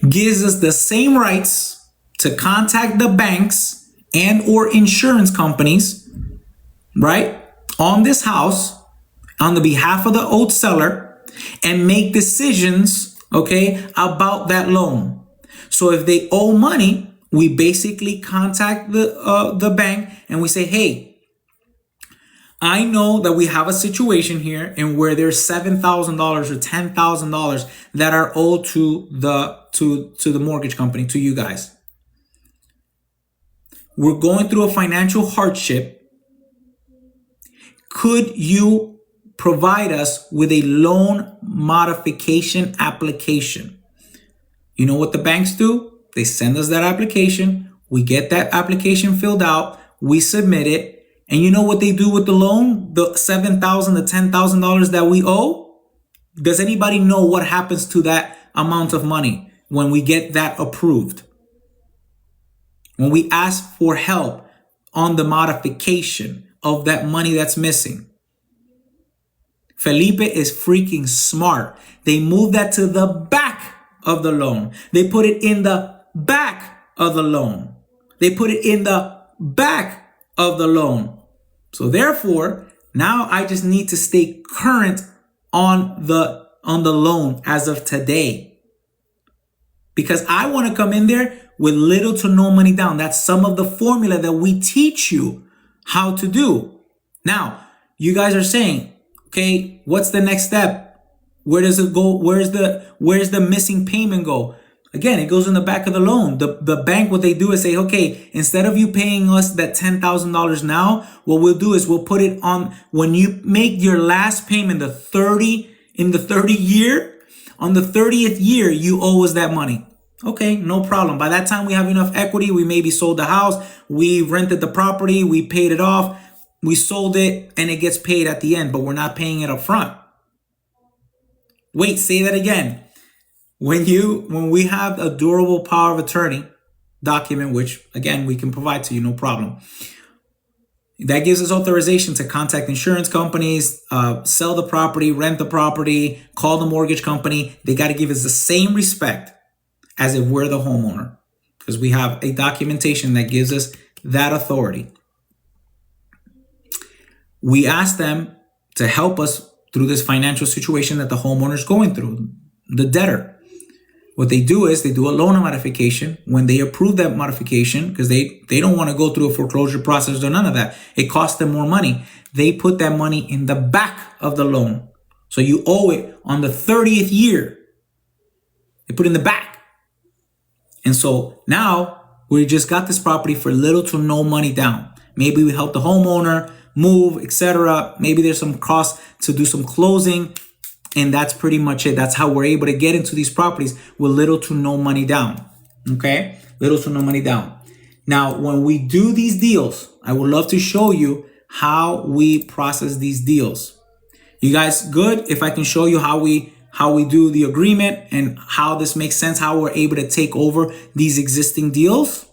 gives us the same rights to contact the banks and or insurance companies, right, on this house on the behalf of the owed seller and make decisions, okay, about that loan. So if they owe money, we basically contact the bank and we say, hey, I know that we have a situation here and where there's $7,000 or $10,000 that are owed to the mortgage company, to you guys. We're going through a financial hardship. Could you provide us with a loan modification application? You know what the banks do? They send us that application. We get that application filled out. We submit it. And you know what they do with the loan? The $7,000 to $10,000 that we owe? Does anybody know what happens to that amount of money when we get that approved? When we ask for help on the modification of that money that's missing. Felipe is freaking smart. They move that to the back of the loan. They put it in the back of the loan. They put it in the back of the loan. So therefore, now I just need to stay current on the loan as of today. Because I want to come in there with little to no money down. That's some of the formula that we teach you how to do. Now, you guys are saying, okay, what's the next step? Where does it go? Where's the missing payment go? Again, it goes in the back of the loan. The bank, what they do is say, okay, instead of you paying us that $10,000 now, what we'll do is we'll put it on when you make your last payment, in the 30 year, on the 30th year, you owe us that money. Okay, no problem. By that time, we have enough equity. We maybe sold the house. We rented the property. We paid it off. We sold it and it gets paid at the end, but we're not paying it up front. Wait, say that again. When we have a durable power of attorney document, which again, we can provide to you, no problem. That gives us authorization to contact insurance companies, sell the property, rent the property, call the mortgage company. They got to give us the same respect as if we're the homeowner, because we have a documentation that gives us that authority. We ask them to help us through this financial situation that the homeowner is going through, the debtor. What they do is they do a loan modification. When they approve that modification, because they don't want to go through a foreclosure process or none of that, it costs them more money. They put that money in the back of the loan. So you owe it on the 30th year. They put it in the back. And so now we just got this property for little to no money down. Maybe we help the homeowner move, etc. Maybe there's some cost to do some closing. And that's pretty much it. That's how we're able to get into these properties with little to no money down. Okay? Little to no money down. Now, when we do these deals, I would love to show you how we process these deals. You guys good? If I can show you how how we do the agreement and how this makes sense, how we're able to take over these existing deals.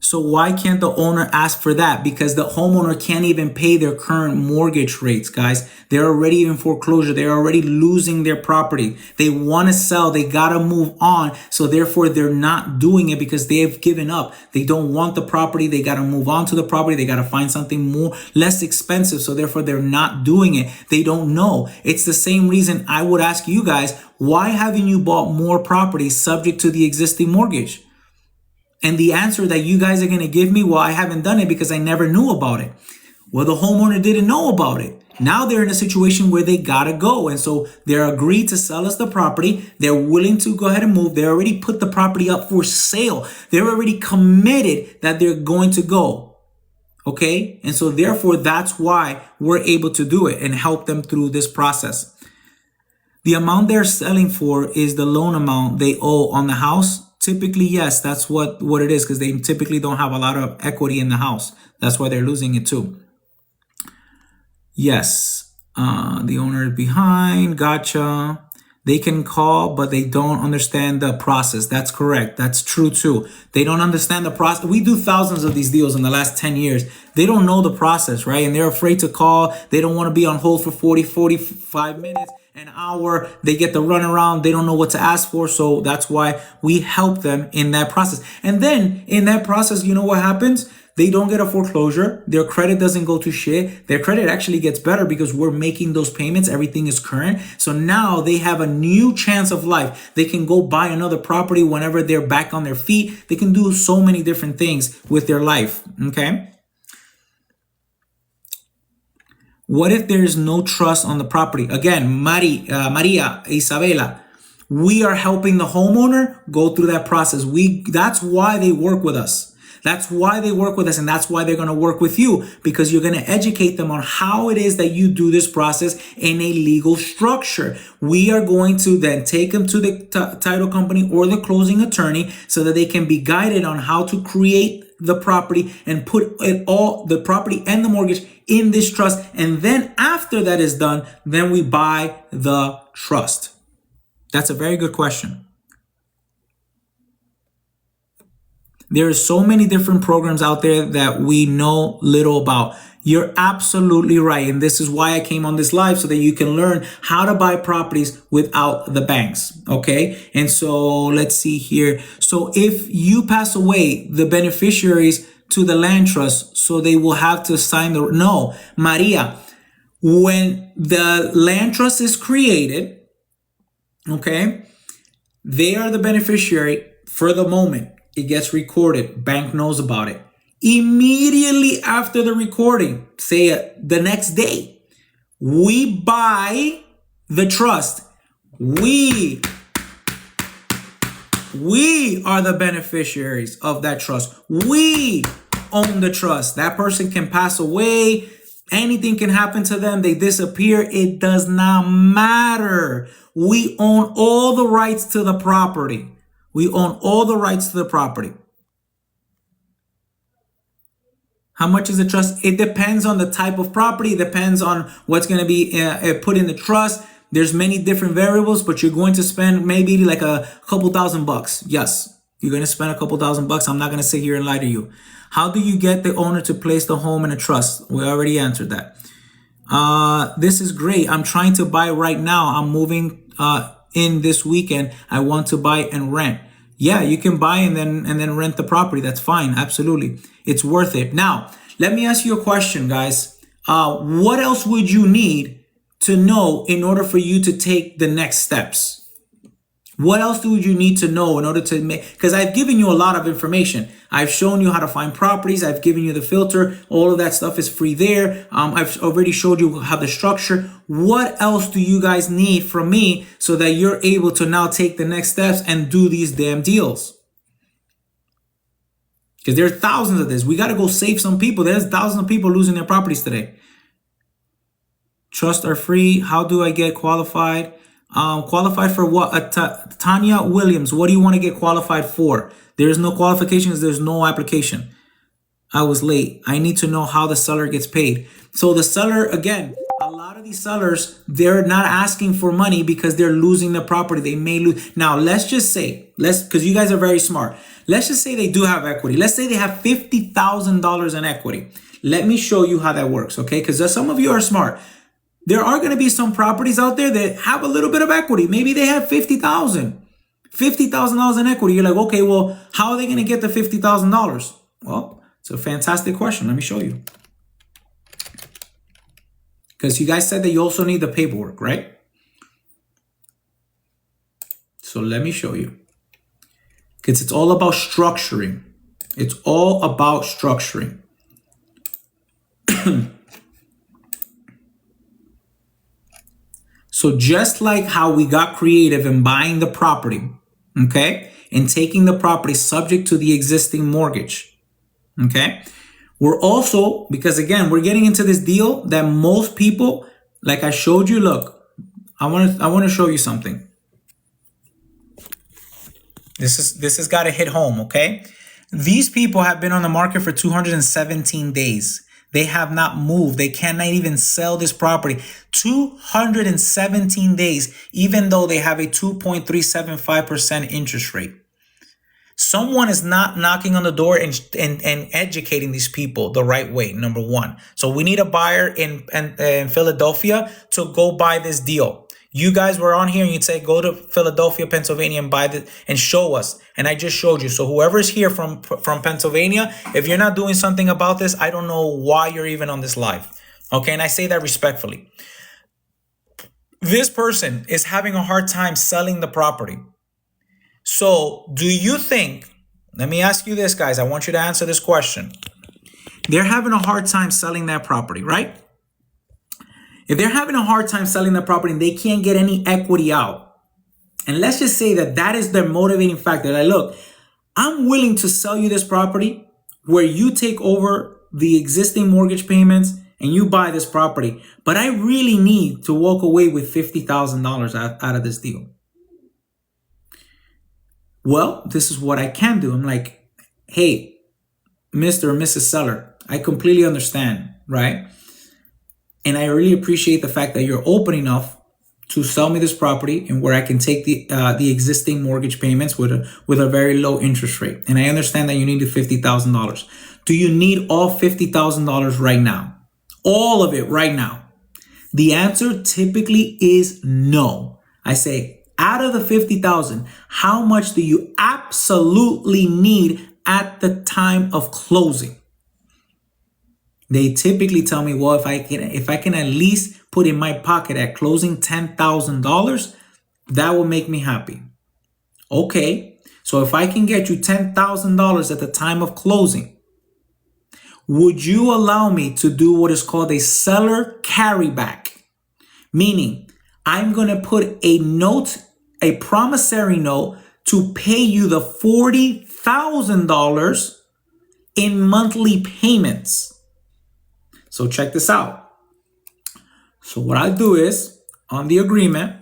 So why can't the owner ask for that? Because the homeowner can't even pay their current mortgage rates, guys. They're already in foreclosure. They're already losing their property. They want to sell. They got to move on. So therefore, they're not doing it because they have given up. They don't want the property. They got to move on to the property. They got to find something less expensive. So therefore, they're not doing it. They don't know. It's the same reason I would ask you guys, why haven't you bought more property subject to the existing mortgage? And the answer that you guys are going to give me, well, I haven't done it because I never knew about it. Well, the homeowner didn't know about it. Now they're in a situation where they got to go. And so they're agreed to sell us the property. They're willing to go ahead and move. They already put the property up for sale. They're already committed that they're going to go. Okay. And so therefore, that's why we're able to do it and help them through this process. The amount they're selling for is the loan amount they owe on the house. Typically, yes, that's what it is, because they typically don't have a lot of equity in the house. That's why they're losing it too. Yes, the owner is behind. Gotcha. They can call, but they don't understand the process. That's correct. That's true too. They don't understand the process. We do thousands of these deals in the last 10 years. They don't know the process, right? And they're afraid to call. They don't want to be on hold for 45 minutes. An hour, they get the runaround, they don't know what to ask for. So that's why we help them in that process. And then in that process, you know what happens? They don't get a foreclosure. Their credit doesn't go to shit. Their credit actually gets better because we're making those payments. Everything is current. So now they have a new chance of life. They can go buy another property whenever they're back on their feet. They can do so many different things with their life. Okay. What if there's no trust on the property? Again, Maria, Isabela, we are helping the homeowner go through that process. That's why they work with us. That's why they work with us, and that's why they're going to work with you, because you're going to educate them on how it is that you do this process in a legal structure. We are going to then take them to the title company or the closing attorney so that they can be guided on how to create the property and put it all, the property and the mortgage, in this trust. And then after that is done, then we buy the trust. That's a very good question. There are so many different programs out there that we know little about. You're absolutely right. And this is why I came on this live, so that you can learn how to buy properties without the banks. Okay. And so let's see here. So if you pass away, the beneficiaries to the land trust, so they will have to sign no, Maria, when the land trust is created, okay, they are the beneficiary for the moment. It gets recorded. Bank knows about it. Immediately after the recording, say the next day, we buy the trust. We are the beneficiaries of that trust. We own the trust. That person can pass away. Anything can happen to them. They disappear. It does not matter. We own all the rights to the property. We own all the rights to the property. How much is the trust? It depends on the type of property. It depends on what's going to be put in the trust. There's many different variables, but you're going to spend maybe like a couple $1,000. Yes, you're going to spend a couple $1,000. I'm not going to sit here and lie to you. How do you get the owner to place the home in a trust? We already answered that. This is great. I'm trying to buy right now. I'm moving in this weekend. I want to buy and rent. Yeah, you can buy and then rent the property. That's fine. Absolutely. It's worth it. Now, let me ask you a question, guys. What else would you need to know in order for you to take the next steps? What else would you need to know in order to make, because I've given you a lot of information. I've shown you how to find properties. I've given you the filter. All of that stuff is free there. I've already showed you how the structure. What else do you guys need from me so that you're able to now take the next steps and do these damn deals? Because there are thousands of this. We got to go save some people. There's thousands of people losing their properties today. Trusts are free. How do I get qualified? Qualified for what? Tanya Williams, what do you want to get qualified for? There's no qualifications. There's no application. I was late. I need to know how the seller gets paid. So the seller, again, a lot of these sellers, they're not asking for money because they're losing the property. They may lose. Now, let's just say, because you guys are very smart. Let's just say they do have equity. Let's say they have $50,000 in equity. Let me show you how that works, okay? Because some of you are smart. There are going to be some properties out there that have a little bit of equity. Maybe they have $50,000 in equity. You're like, okay, well, how are they going to get the $50,000? Well, it's a fantastic question. Let me show you. Because you guys said that you also need the paperwork, right? So let me show you. Because it's all about structuring. It's all about structuring. So just like how we got creative in buying the property, okay, and taking the property subject to the existing mortgage, okay, we're also, because again, we're getting into this deal that most people, like I showed you, look, I want to show you something. This has got to hit home, okay? These people have been on the market for 217 days. They have not moved. They cannot even sell this property. 217 days, even though they have a 2.375% interest rate. Someone is not knocking on the door and educating these people the right way, number one. So we need a buyer in Philadelphia to go buy this deal. You guys were on here and you'd say, go to Philadelphia, Pennsylvania and buy this and show us. And I just showed you. So whoever's here from Pennsylvania, if you're not doing something about this, I don't know why you're even on this live. Okay. And I say that respectfully. This person is having a hard time selling the property. So do you think, let me ask you this, guys. I want you to answer this question. They're having a hard time selling that property, right? If they're having a hard time selling the property and they can't get any equity out, and let's just say that that is their motivating factor. Like, look, I'm willing to sell you this property where you take over the existing mortgage payments and you buy this property, but I really need to walk away with $50,000 out of this deal. Well, this is what I can do. I'm like, hey, Mr. or Mrs. Seller, I completely understand, right? And I really appreciate the fact that you're open enough to sell me this property and where I can take the existing mortgage payments with a very low interest rate. And I understand that you need the $50,000. Do you need all $50,000 right now? All of it right now? The answer typically is no. I say, out of the $50,000, how much do you absolutely need at the time of closing? They typically tell me, well, if I can at least put in my pocket at closing $10,000, that will make me happy. Okay, so if I can get you $10,000 at the time of closing, would you allow me to do what is called a seller carryback? Meaning, I'm going to put a note, a promissory note, to pay you the $40,000 in monthly payments. So check this out. So what I do is, on the agreement,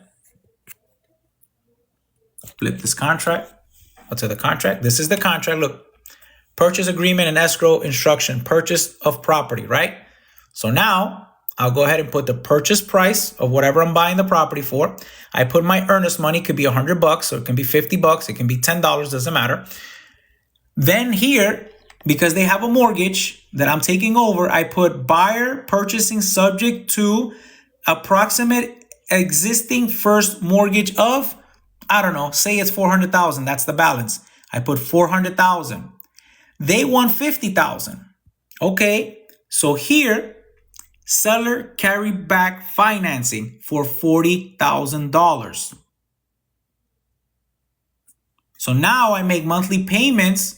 flip this contract. I'll tell the contract. This is the contract. Look, purchase agreement and escrow instruction, purchase of property, right? So now I'll go ahead and put the purchase price of whatever I'm buying the property for. I put my earnest money, could be $100, or it can be $50, it can be $10, doesn't matter. Then here, because they have a mortgage that I'm taking over, I put buyer purchasing subject to approximate existing first mortgage of, I don't know, say it's $400,000. That's the balance. I put $400,000. They want $50,000. Okay, so here, seller carry back financing for $40,000. So now I make monthly payments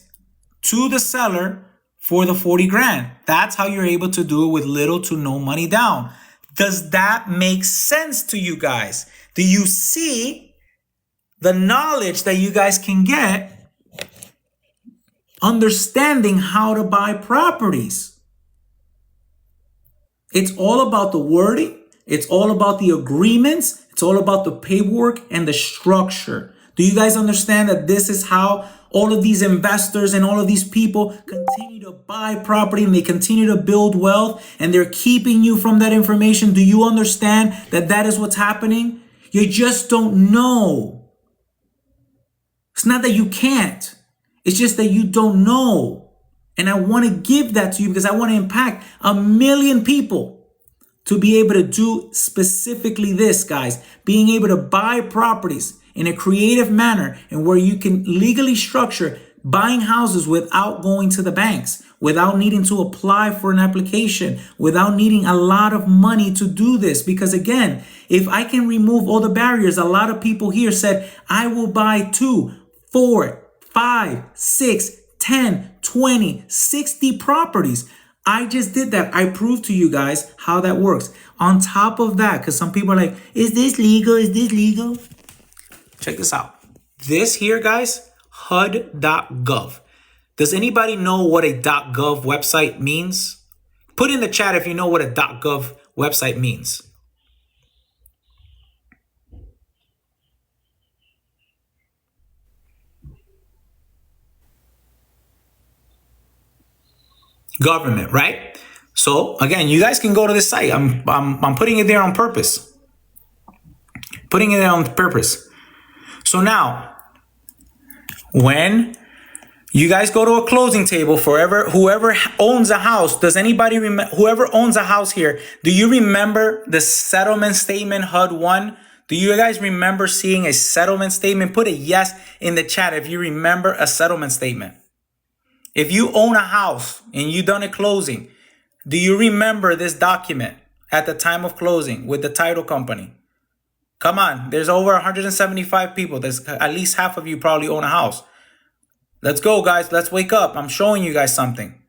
to the seller for the 40 grand. That's how you're able to do it with little to no money down. Does that make sense to you guys? Do you see the knowledge that you guys can get understanding how to buy properties? It's all about the wording. It's all about the agreements. It's all about the paperwork and the structure. Do you guys understand that this is how all of these investors and all of these people continue to buy property and they continue to build wealth and they're keeping you from that information. Do you understand that that is what's happening? You just don't know. It's not that you can't. It's just that you don't know. And I want to give that to you because I want to impact 1 million people to be able to do specifically this, guys. Being able to buy properties in a creative manner and where you can legally structure buying houses without going to the banks, without needing to apply for an application, without needing a lot of money to do this. Because again, if I can remove all the barriers, a lot of people here said, I will buy 2, 4, 5, 6, 10, 20, 60 properties. I just did that. I proved to you guys how that works. On top of that, because some people are like, is this legal? Is this legal? Check this out. This here, guys, HUD.gov. Does anybody know what a .gov website means? Put in the chat if you know what a .gov website means. Government, right? So again, you guys can go to this site. I'm putting it there on purpose. Putting it there on purpose. So now, when you guys go to a closing table for whoever owns a house, does anybody remember, whoever owns a house here, do you remember the settlement statement HUD-1? Do you guys remember seeing a settlement statement? Put a yes in the chat if you remember a settlement statement. If you own a house and you done a closing, do you remember this document at the time of closing with the title company? Come on, there's over 175 people. There's at least half of you probably own a house. Let's go, guys. Let's wake up. I'm showing you guys something.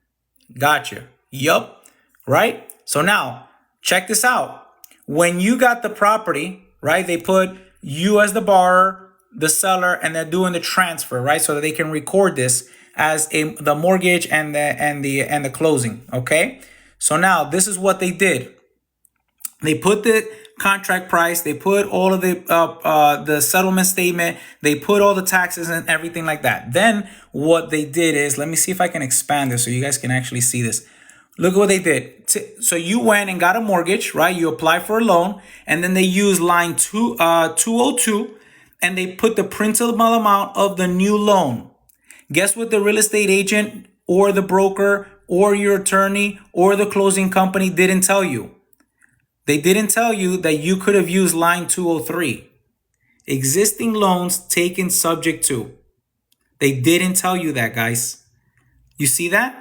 Gotcha. Yup. Right? So now, check this out. When you got the property, right, they put you as the borrower, the seller, and they're doing the transfer, right, so that they can record this as the mortgage and the closing. Okay. So now this is what they did. They put the contract price. They put all of the settlement statement. They put all the taxes and everything like that. Then what they did is, let me see if I can expand this so you guys can actually see this. Look at what they did. So you went and got a mortgage, right? You apply for a loan, and then they use line 202, and they put the principal amount of the new loan. Guess what the real estate agent or the broker or your attorney or the closing company didn't tell you? They didn't tell you that you could have used line 203. Existing loans taken subject to. They didn't tell you that, guys. You see that?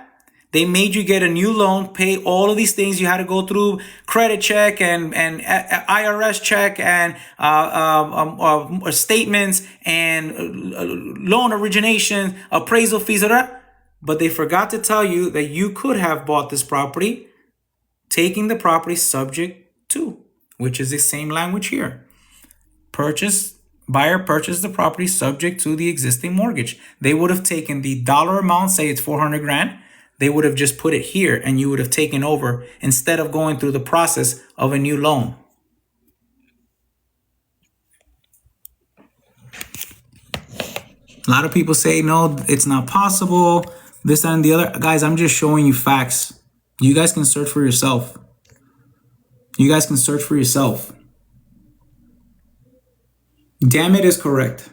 They made you get a new loan, pay all of these things. You had to go through credit check and IRS check and statements and loan origination, appraisal fees, but they forgot to tell you that you could have bought this property, taking the property subject to, which is the same language here. Buyer purchased the property subject to the existing mortgage. They would have taken the dollar amount, say it's 400 grand. They would have just put it here and you would have taken over instead of going through the process of a new loan. A lot of people say, no, it's not possible. This, that, and the other. Guys, I'm just showing you facts. You guys can search for yourself. You guys can search for yourself. Damn it is correct.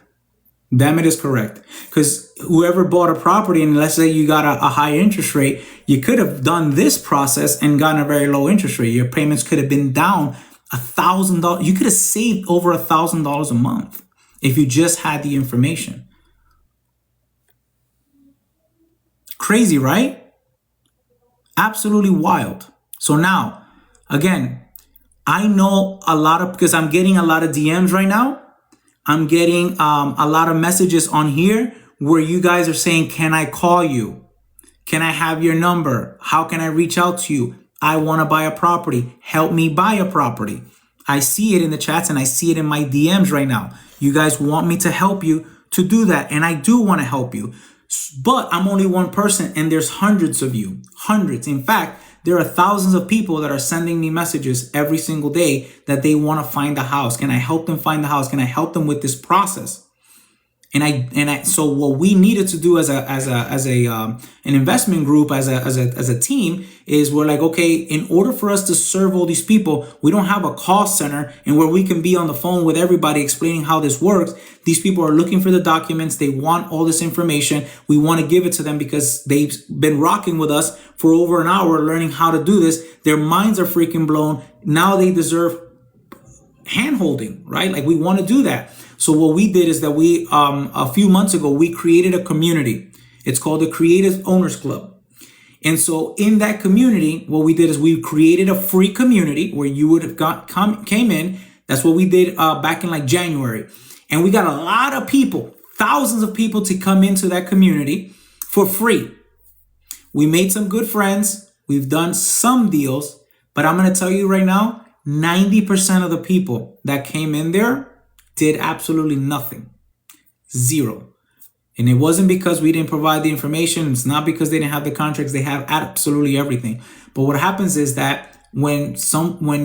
Damn it is correct. Because whoever bought a property and let's say you got a high interest rate, you could have done this process and gotten a very low interest rate. Your payments could have been down $1,000. You could have saved over $1,000 a month if you just had the information. Crazy, right? Absolutely wild. So now, again, I know a lot of, because I'm getting a lot of DMs right now. I'm getting a lot of messages on here where you guys are saying, can I call you? Can I have your number? How can I reach out to you? I want to buy a property. Help me buy a property. I see it in the chats and I see it in my DMs right now. You guys want me to help you to do that. And I do want to help you. But I'm only one person and there's hundreds of you. Hundreds. In fact, there are thousands of people that are sending me messages every single day that they want to find a house. Can I help them find the house? Can I help them with this process? So what we needed to do as an investment group, as a team, is we're like, okay, in order for us to serve all these people, we don't have a call center and where we can be on the phone with everybody explaining how this works. These people are looking for the documents. They want all this information. We want to give it to them because they've been rocking with us for over an hour learning how to do this. Their minds are freaking blown. Now they deserve hand holding, right? Like, we want to do that. So what we did is that we, a few months ago, we created a community. It's called the Creative Owners Club. And so in that community, what we did is we created a free community where you would have came in. That's what we did back in like January. And we got a lot of people, thousands of people to come into that community for free. We made some good friends. We've done some deals, but I'm going to tell you right now, 90% of the people that came in there did absolutely nothing. Zero. And it wasn't because we didn't provide the information. It's not because they didn't have the contracts. They have absolutely everything. But what happens is that when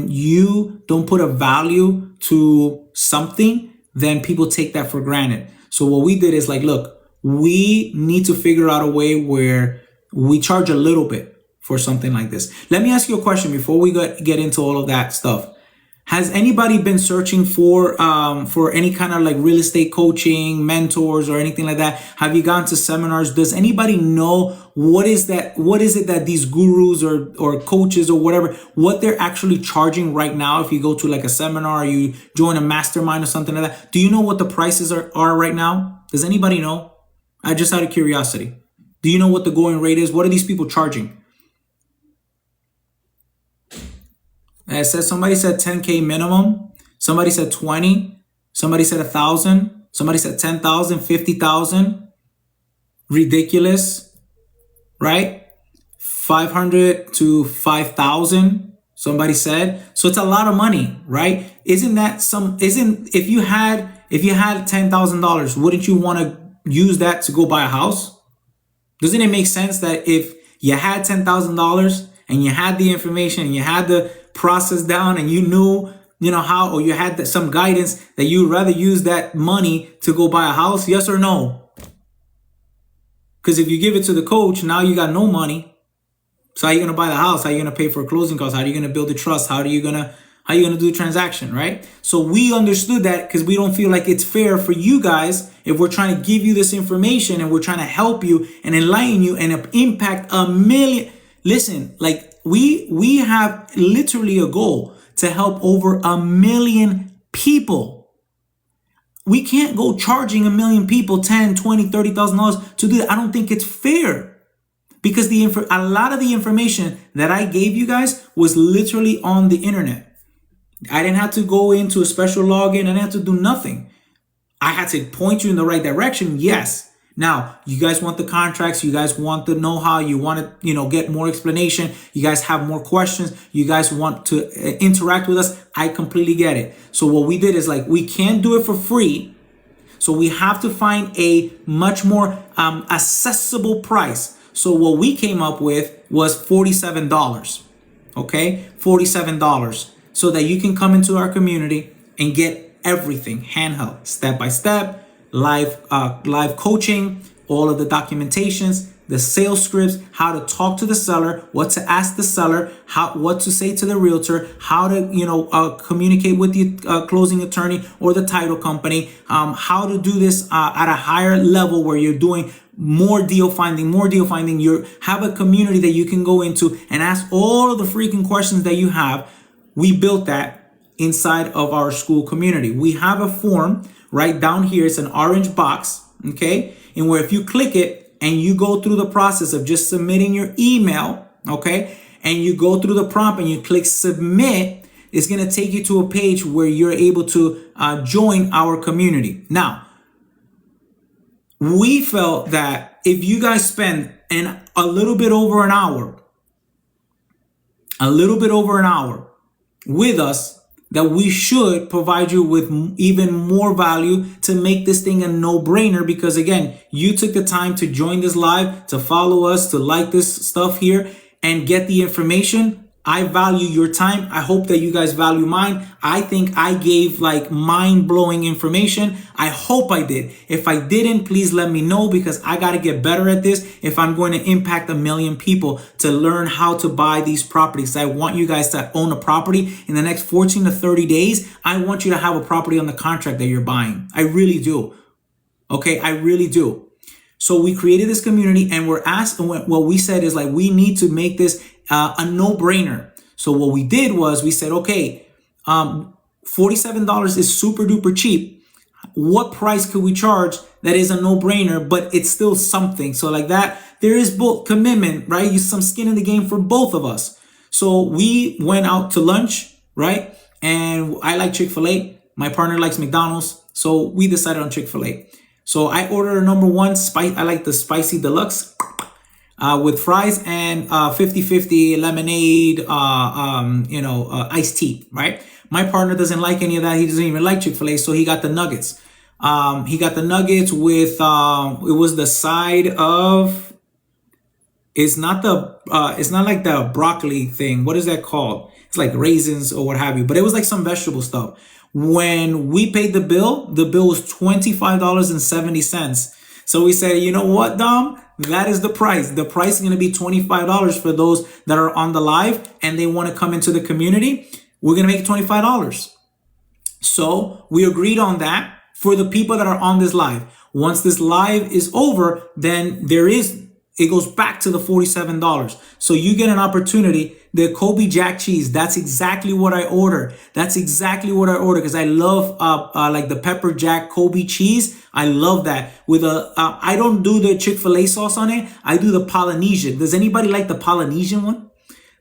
you don't put a value to something, then people take that for granted. So what we did is like, look, we need to figure out a way where we charge a little bit for something like this. Let me ask you a question before we get into all of that stuff. Has anybody been searching for any kind of like real estate coaching, mentors, or anything like that? Have you gone to seminars? Does anybody know what is it that these gurus or coaches or whatever, what they're actually charging right now? If you go to like a seminar or you join a mastermind or something like that, do you know what the prices are right now? Does anybody know? I just out of curiosity. Do you know what the going rate is? What are these people charging? It says somebody said 10K minimum. Somebody said 20. Somebody said 1,000. Somebody said 10,000, 50,000. Ridiculous, right? 500 to 5,000. Somebody said. So it's a lot of money, right? If you had $10,000, wouldn't you want to use that to go buy a house? Doesn't it make sense that if you had $10,000 and you had the information and you had the process down and you knew how, or you had some guidance, that you'd rather use that money to go buy a house? Yes or no? Because if you give it to the coach, now you got no money. So how are you going to buy the house? How are you going to pay for closing costs? How are you going to build the trust? How are you going to do the transaction, right? So we understood that because we don't feel like it's fair for you guys if we're trying to give you this information and we're trying to help you and enlighten you and impact a million. Listen, like we have literally a goal to help over 1 million people. We can't go charging 1 million people $10,000, $20,000, $30,000 to do that. I don't think it's fair, because a lot of the information that I gave you guys was literally on the internet. I didn't have to go into a special login. I didn't have to do nothing. I had to point you in the right direction. Yes. Now, you guys want the contracts, you guys want the know-how, you want to, get more explanation, you guys have more questions, you guys want to interact with us. I completely get it. So what we did is like, we can't do it for free. So we have to find a much more accessible price. So what we came up with was $47. Okay, $47. So that you can come into our community and get everything handheld, step by step. Live coaching, all of the documentations, the sales scripts, how to talk to the seller, what to ask the seller, what to say to the realtor, how to communicate with the closing attorney or the title company, how to do this at a higher level where you're doing more deal finding. You have a community that you can go into and ask all of the freaking questions that you have. We built that inside of our school community. We have a form right down here. It's an orange box, okay? And where if you click it and you go through the process of just submitting your email, okay? And you go through the prompt and you click submit, it's gonna take you to a page where you're able to join our community. Now, we felt that if you guys spend a little bit over an hour with us, that we should provide you with even more value to make this thing a no-brainer, because again, you took the time to join this live, to follow us, to like this stuff here and get the information. I value your time. I hope that you guys value mine. I think I gave like mind-blowing information. I hope I did. If I didn't, please let me know, because I got to get better at this if I'm going to impact 1 million people to learn how to buy these properties. I want you guys to own a property in the next 14 to 30 days. I want you to have a property on the contract that you're buying. I really do. Okay, I really do. So we created this community, and we're asked, what we said is like, we need to make this a no-brainer. So what we did was we said, okay, $47 is super duper cheap. What price could we charge that is a no-brainer, but it's still something? So like that, there is both commitment, right? You some skin in the game for both of us. So we went out to lunch, right? And I like Chick-fil-A. My partner likes McDonald's. So we decided on Chick-fil-A. So I ordered a number one spice. I like the spicy deluxe with fries and 50-50 lemonade, iced tea, right? My partner doesn't like any of that. He doesn't even like Chick-fil-A, so he got the nuggets. He got the nuggets with, it was the side of, it's not like the broccoli thing. What is that called? It's like raisins or what have you, but it was like some vegetable stuff. When we paid the bill was $25.70. So we said, you know what, Dom? That is the price. The price is going to be $25 for those that are on the live and they want to come into the community. We're going to make it $25. So we agreed on that for the people that are on this live. Once this live is over, then it goes back to the $47. So you get an opportunity. The Kobe Jack cheese, that's exactly what I order. That's exactly what I order, because I love like the pepper jack Kobe cheese. I love that. With I don't do the Chick-fil-A sauce on it. I do the Polynesian. Does anybody like the Polynesian one?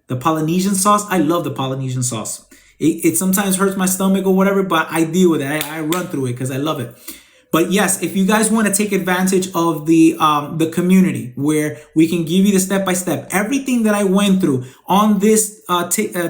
The Polynesian sauce? I love the Polynesian sauce. It sometimes hurts my stomach or whatever, but I deal with it. I run through it because I love it. But yes, if you guys want to take advantage of the community where we can give you the step-by-step, everything that I went through on this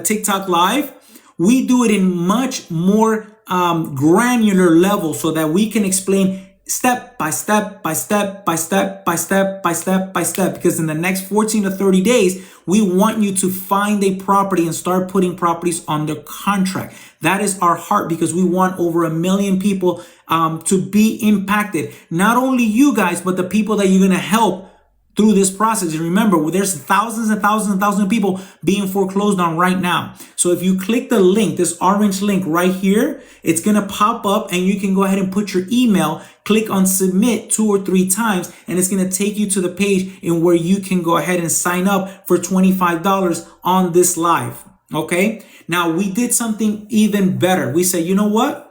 TikTok live, we do it in much more granular level so that we can explain step by step by step by step by step by step by step, because in the next 14 to 30 days, we want you to find a property and start putting properties under contract. That is our heart, because we want over 1 million people to be impacted. Not only you guys, but the people that you're going to help through this process. And remember, there's thousands and thousands and thousands of people being foreclosed on right now. So if you click the link, this orange link right here, it's going to pop up and you can go ahead and put your email, click on submit 2 or 3 times, and it's going to take you to the page in where you can go ahead and sign up for $25 on this live. Okay. Now we did something even better. We said, you know what?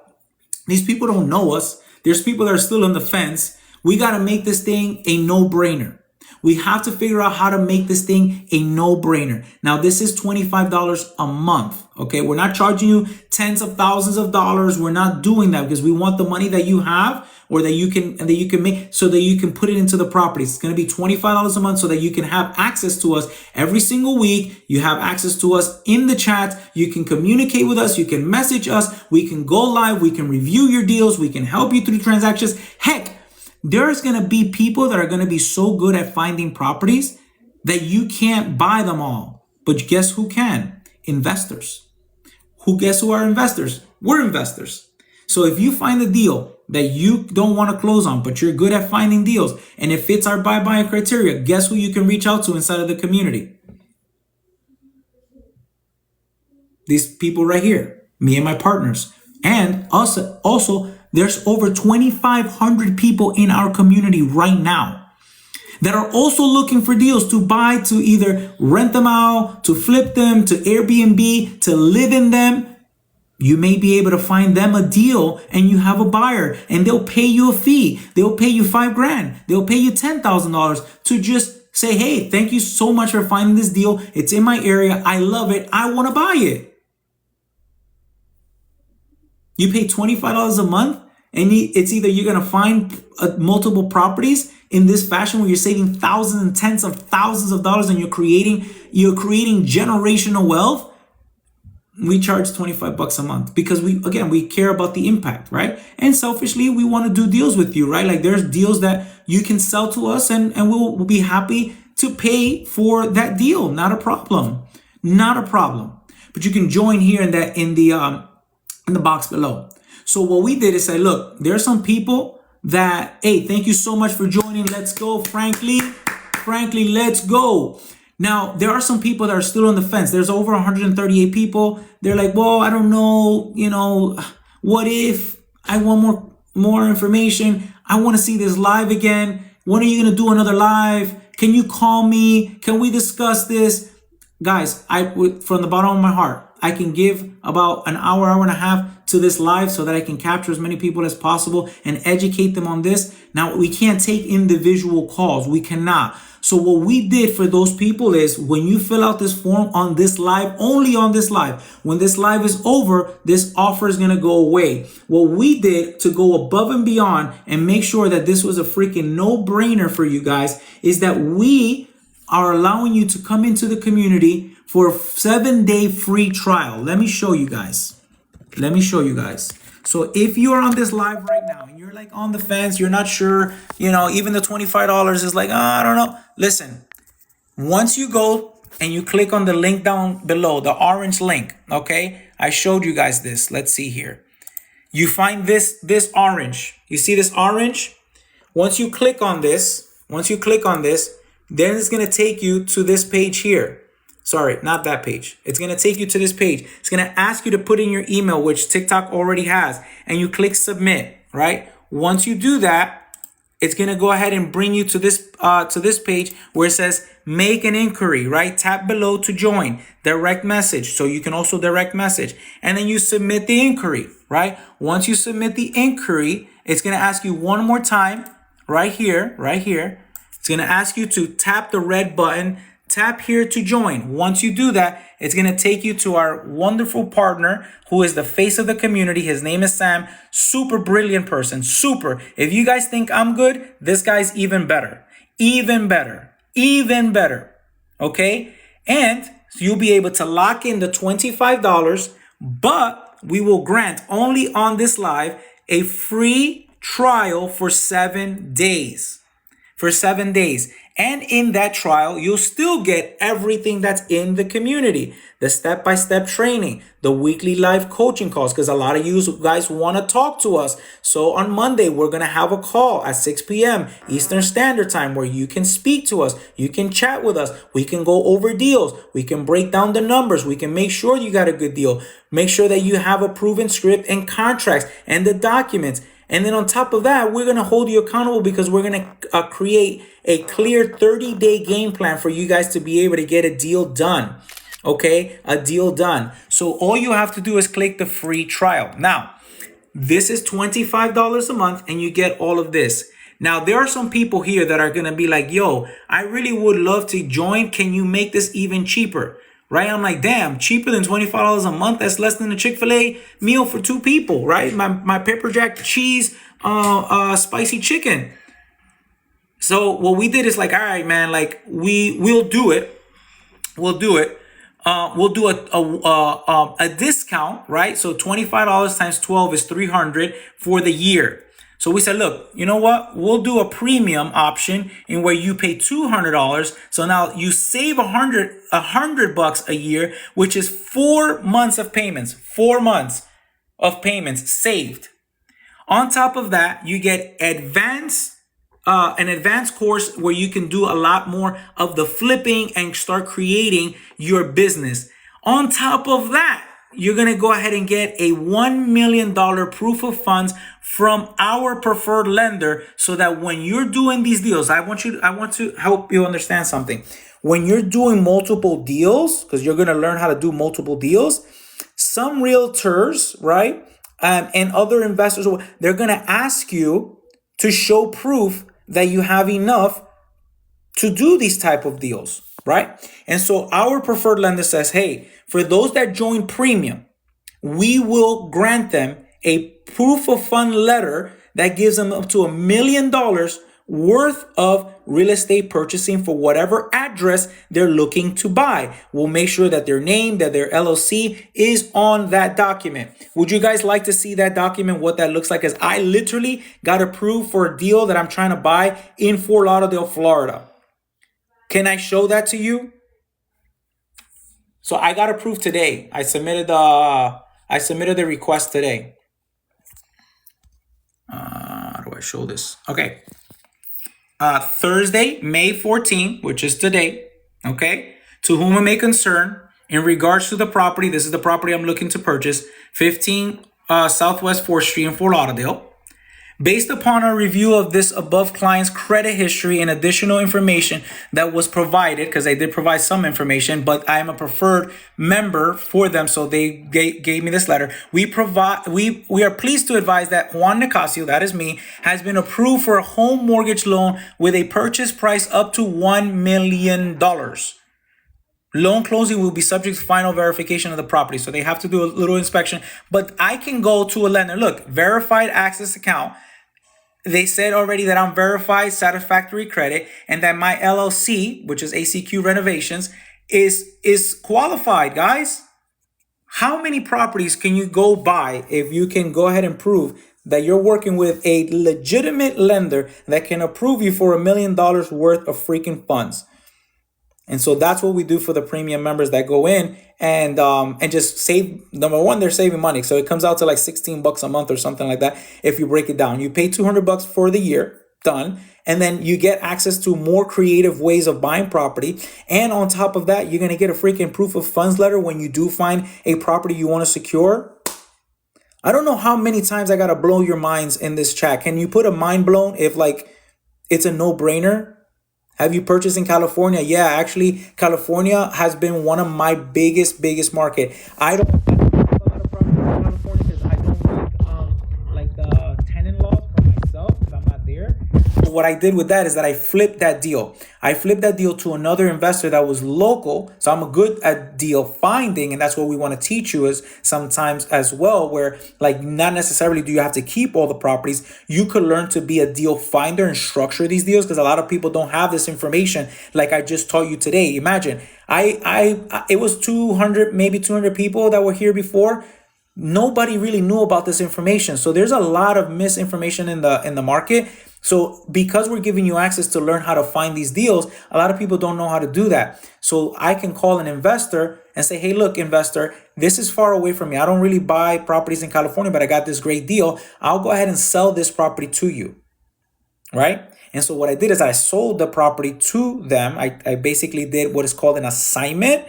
These people don't know us. There's people that are still on the fence. We got to make this thing a no-brainer. We have to figure out how to make this thing a no-brainer. Now, this is $25 a month. Okay, we're not charging you tens of thousands of dollars. We're not doing that because we want the money that you have or that you can make so that you can put it into the properties. It's going to be $25 a month so that you can have access to us every single week. You have access to us in the chat. You can communicate with us. You can message us. We can go live. We can review your deals. We can help you through transactions. Heck, there's going to be people that are going to be so good at finding properties that you can't buy them all. But guess who can? Investors. Guess who are investors? We're investors. So if you find a deal that you don't want to close on, but you're good at finding deals and it fits our buy criteria, guess who you can reach out to inside of the community? These people right here, me and my partners. And also there's over 2,500 people in our community right now that are also looking for deals to buy, to either rent them out, to flip them, to Airbnb, to live in them. You may be able to find them a deal and you have a buyer and they'll pay you a fee. They'll pay you $5,000. They'll pay you $10,000 to just say, hey, thank you so much for finding this deal. It's in my area. I love it. I want to buy it. You pay $25 a month and it's either you're going to find multiple properties in this fashion where you're saving thousands and tens of thousands of dollars and you're creating generational wealth. We charge $25 a month because we care about the impact, right? And selfishly, we want to do deals with you, right? Like there's deals that you can sell to us and we'll be happy to pay for that deal. Not a problem. not a problem. But you can join here in the box below. So what we did is say, look, there are some people that, hey, thank you so much for joining. Let's go, Frankly, let's go. Now, there are some people that are still on the fence. There's over 138 people. They're like, well, I don't know, what if I want more information? I want to see this live again. When are you going to do another live? Can you call me? Can we discuss this? Guys, from the bottom of my heart, I can give about an hour and a half to this live so that I can capture as many people as possible and educate them on this. Now, we can't take individual calls. We cannot. So what we did for those people is when you fill out this form on this live, only on this live, when this live is over, this offer is going to go away. What we did to go above and beyond and make sure that this was a freaking no-brainer for you guys is that we are allowing you to come into the community for a 7-day free trial. Let me show you guys. So if you're on this live right now and you're like on the fence, you're not sure, even the $25 is like, I don't know. Listen, once you go and you click on the link down below, the orange link, okay? I showed you guys this. Let's see here. You find this orange. You see this orange? Once you click on this, then it's going to take you to this page here. Sorry, not that page. It's going to take you to this page. It's going to ask you to put in your email, which TikTok already has, and you click submit, right? Once you do that, it's going to go ahead and bring you to this page where it says make an inquiry, right? Tap below to join, direct message. So you can also direct message, and then you submit the inquiry, right? Once you submit the inquiry, it's going to ask you one more time right here. It's going to ask you to tap the red button, tap here to join. Once you do that, it's going to take you to our wonderful partner who is the face of the community. His name is Sam. Super brilliant person. Super. If you guys think I'm good, this guy's even better. Okay? And you'll be able to lock in the $25, but we will grant only on this live a free trial for 7 days. And in that trial, you'll still get everything that's in the community. The step-by-step training, the weekly live coaching calls, because a lot of you guys want to talk to us. So on Monday, we're going to have a call at 6 p.m. Eastern Standard Time where you can speak to us. You can chat with us. We can go over deals. We can break down the numbers. We can make sure you got a good deal. Make sure that you have a proven script and contracts and the documents. And then on top of that, we're going to hold you accountable because we're going to create a clear 30-day game plan for you guys to be able to get a deal done. Okay, a deal done. So all you have to do is click the free trial. Now, this is $25 a month and you get all of this. Now, there are some people here that are going to be like, yo, I really would love to join. Can you make this even cheaper? Right? I'm like, damn, cheaper than $25 a month. That's less than a Chick-fil-A meal for 2 people, right? My pepper jack cheese, spicy chicken. So what we did is like, all right, man, like we'll do it. We'll do a discount, right? So $25 times 12 is $300 for the year. So we said, look, you know what? We'll do a premium option in where you pay $200. So now you save $100 a year, which is 4 months of payments. 4 months of payments saved. On top of that, you get an advanced course where you can do a lot more of the flipping and start creating your business. On top of that, you're going to go ahead and get a $1 million proof of funds from our preferred lender so that when you're doing these deals, I want to help you understand something. When you're doing multiple deals, because you're going to learn how to do multiple deals, some realtors, right, and other investors, they're going to ask you to show proof that you have enough to do these type of deals, right? And so our preferred lender says, hey, for those that join premium, we will grant them a proof of fund letter that gives them up to $1 million worth of real estate purchasing for whatever address they're looking to buy. We'll make sure that their name, that their LLC is on that document. Would you guys like to see that document, what that looks like? As I literally got approved for a deal that I'm trying to buy in Fort Lauderdale, Florida. Can I show that to you? So I got approved today. I submitted the request today. How do I show this? Okay. Thursday, May 14th, which is today. Okay. To whom it may concern, in regards to the property, this is the property I'm looking to purchase, 15 Southwest 4th Street in Fort Lauderdale. Based upon a review of this above client's credit history and additional information that was provided, because they did provide some information, but I am a preferred member for them, so they gave me this letter. We are pleased to advise that Juan Nicasio, that is me, has been approved for a home mortgage loan with a purchase price up to $1 million. Loan closing will be subject to final verification of the property. So they have to do a little inspection. But I can go to a lender. Look, verified access account. They said already that I'm verified satisfactory credit and that my LLC, which is ACQ Renovations, is qualified, guys. How many properties can you go buy if you can go ahead and prove that you're working with a legitimate lender that can approve you for $1 million worth of freaking funds? And so that's what we do for the premium members that go in and just save. Number one, they're saving money. So it comes out to like $16 a month or something like that. If you break it down, you pay $200 for the year, done. And then you get access to more creative ways of buying property. And on top of that, you're going to get a freaking proof of funds letter when you do find a property you want to secure. I don't know how many times I got to blow your minds in this chat. Can you put a mind blown if like it's a no-brainer? Have you purchased in California? Yeah, actually, California has been one of my biggest market. I don't have a lot of property in California because I don't like the tenant laws for myself because I'm not there. But what I did with that is that I flipped that deal. I flipped that deal to another investor that was local. So I'm good at deal finding, and that's what we want to teach you is sometimes as well, where like not necessarily do you have to keep all the properties. You could learn to be a deal finder and structure these deals because a lot of people don't have this information like I just taught you today. Imagine it was 200, maybe 200 people that were here before. Nobody really knew about this information. So there's a lot of misinformation in the market. So because we're giving you access to learn how to find these deals, a lot of people don't know how to do that. So I can call an investor and say, hey, look, investor, this is far away from me. I don't really buy properties in California, but I got this great deal. I'll go ahead and sell this property to you, right? And so what I did is I sold the property to them. I basically did what is called an assignment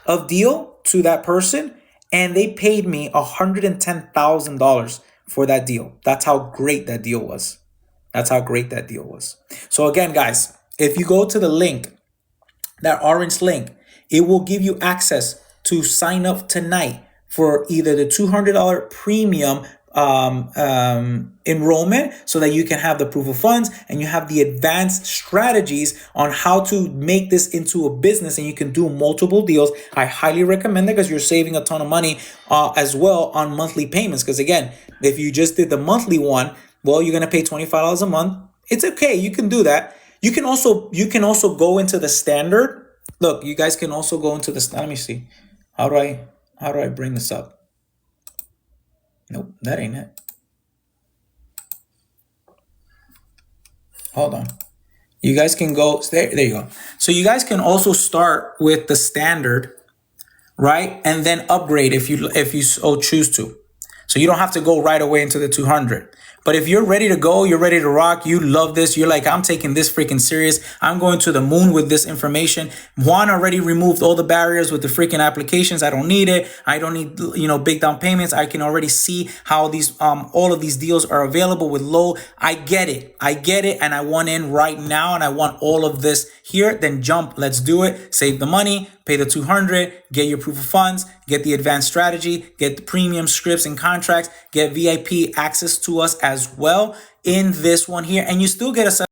of deal to that person. And they paid me $110,000 for that deal. That's how great that deal was. That's how great that deal was. So again, guys, if you go to the link, that orange link, it will give you access to sign up tonight for either the $200 premium enrollment so that you can have the proof of funds and you have the advanced strategies on how to make this into a business and you can do multiple deals. I highly recommend it because you're saving a ton of money as well on monthly payments. Because again, if you just did the monthly one, well, you're going to pay $25 a month. It's okay. You can do that. You can also go into the standard. Look, you guys can also go into the, let me see. How do I bring this up? Nope, that ain't it. Hold on. You guys can go, there you go. So you guys can also start with the standard, right? And then upgrade if you so choose to. So you don't have to go right away into the 200. But if you're ready to go, you're ready to rock, you love this, you're like, I'm taking this freaking serious, I'm going to the moon with this information. Juan already removed all the barriers with the freaking applications. I don't need it. I don't need, big down payments. I can already see how these, all of these deals are available with low. I get it. And I want in right now and I want all of this here. Then jump. Let's do it. Save the money. Pay the 200, get your proof of funds, get the advanced strategy, get the premium scripts and contracts, get VIP access to us as well in this one here. And you still get a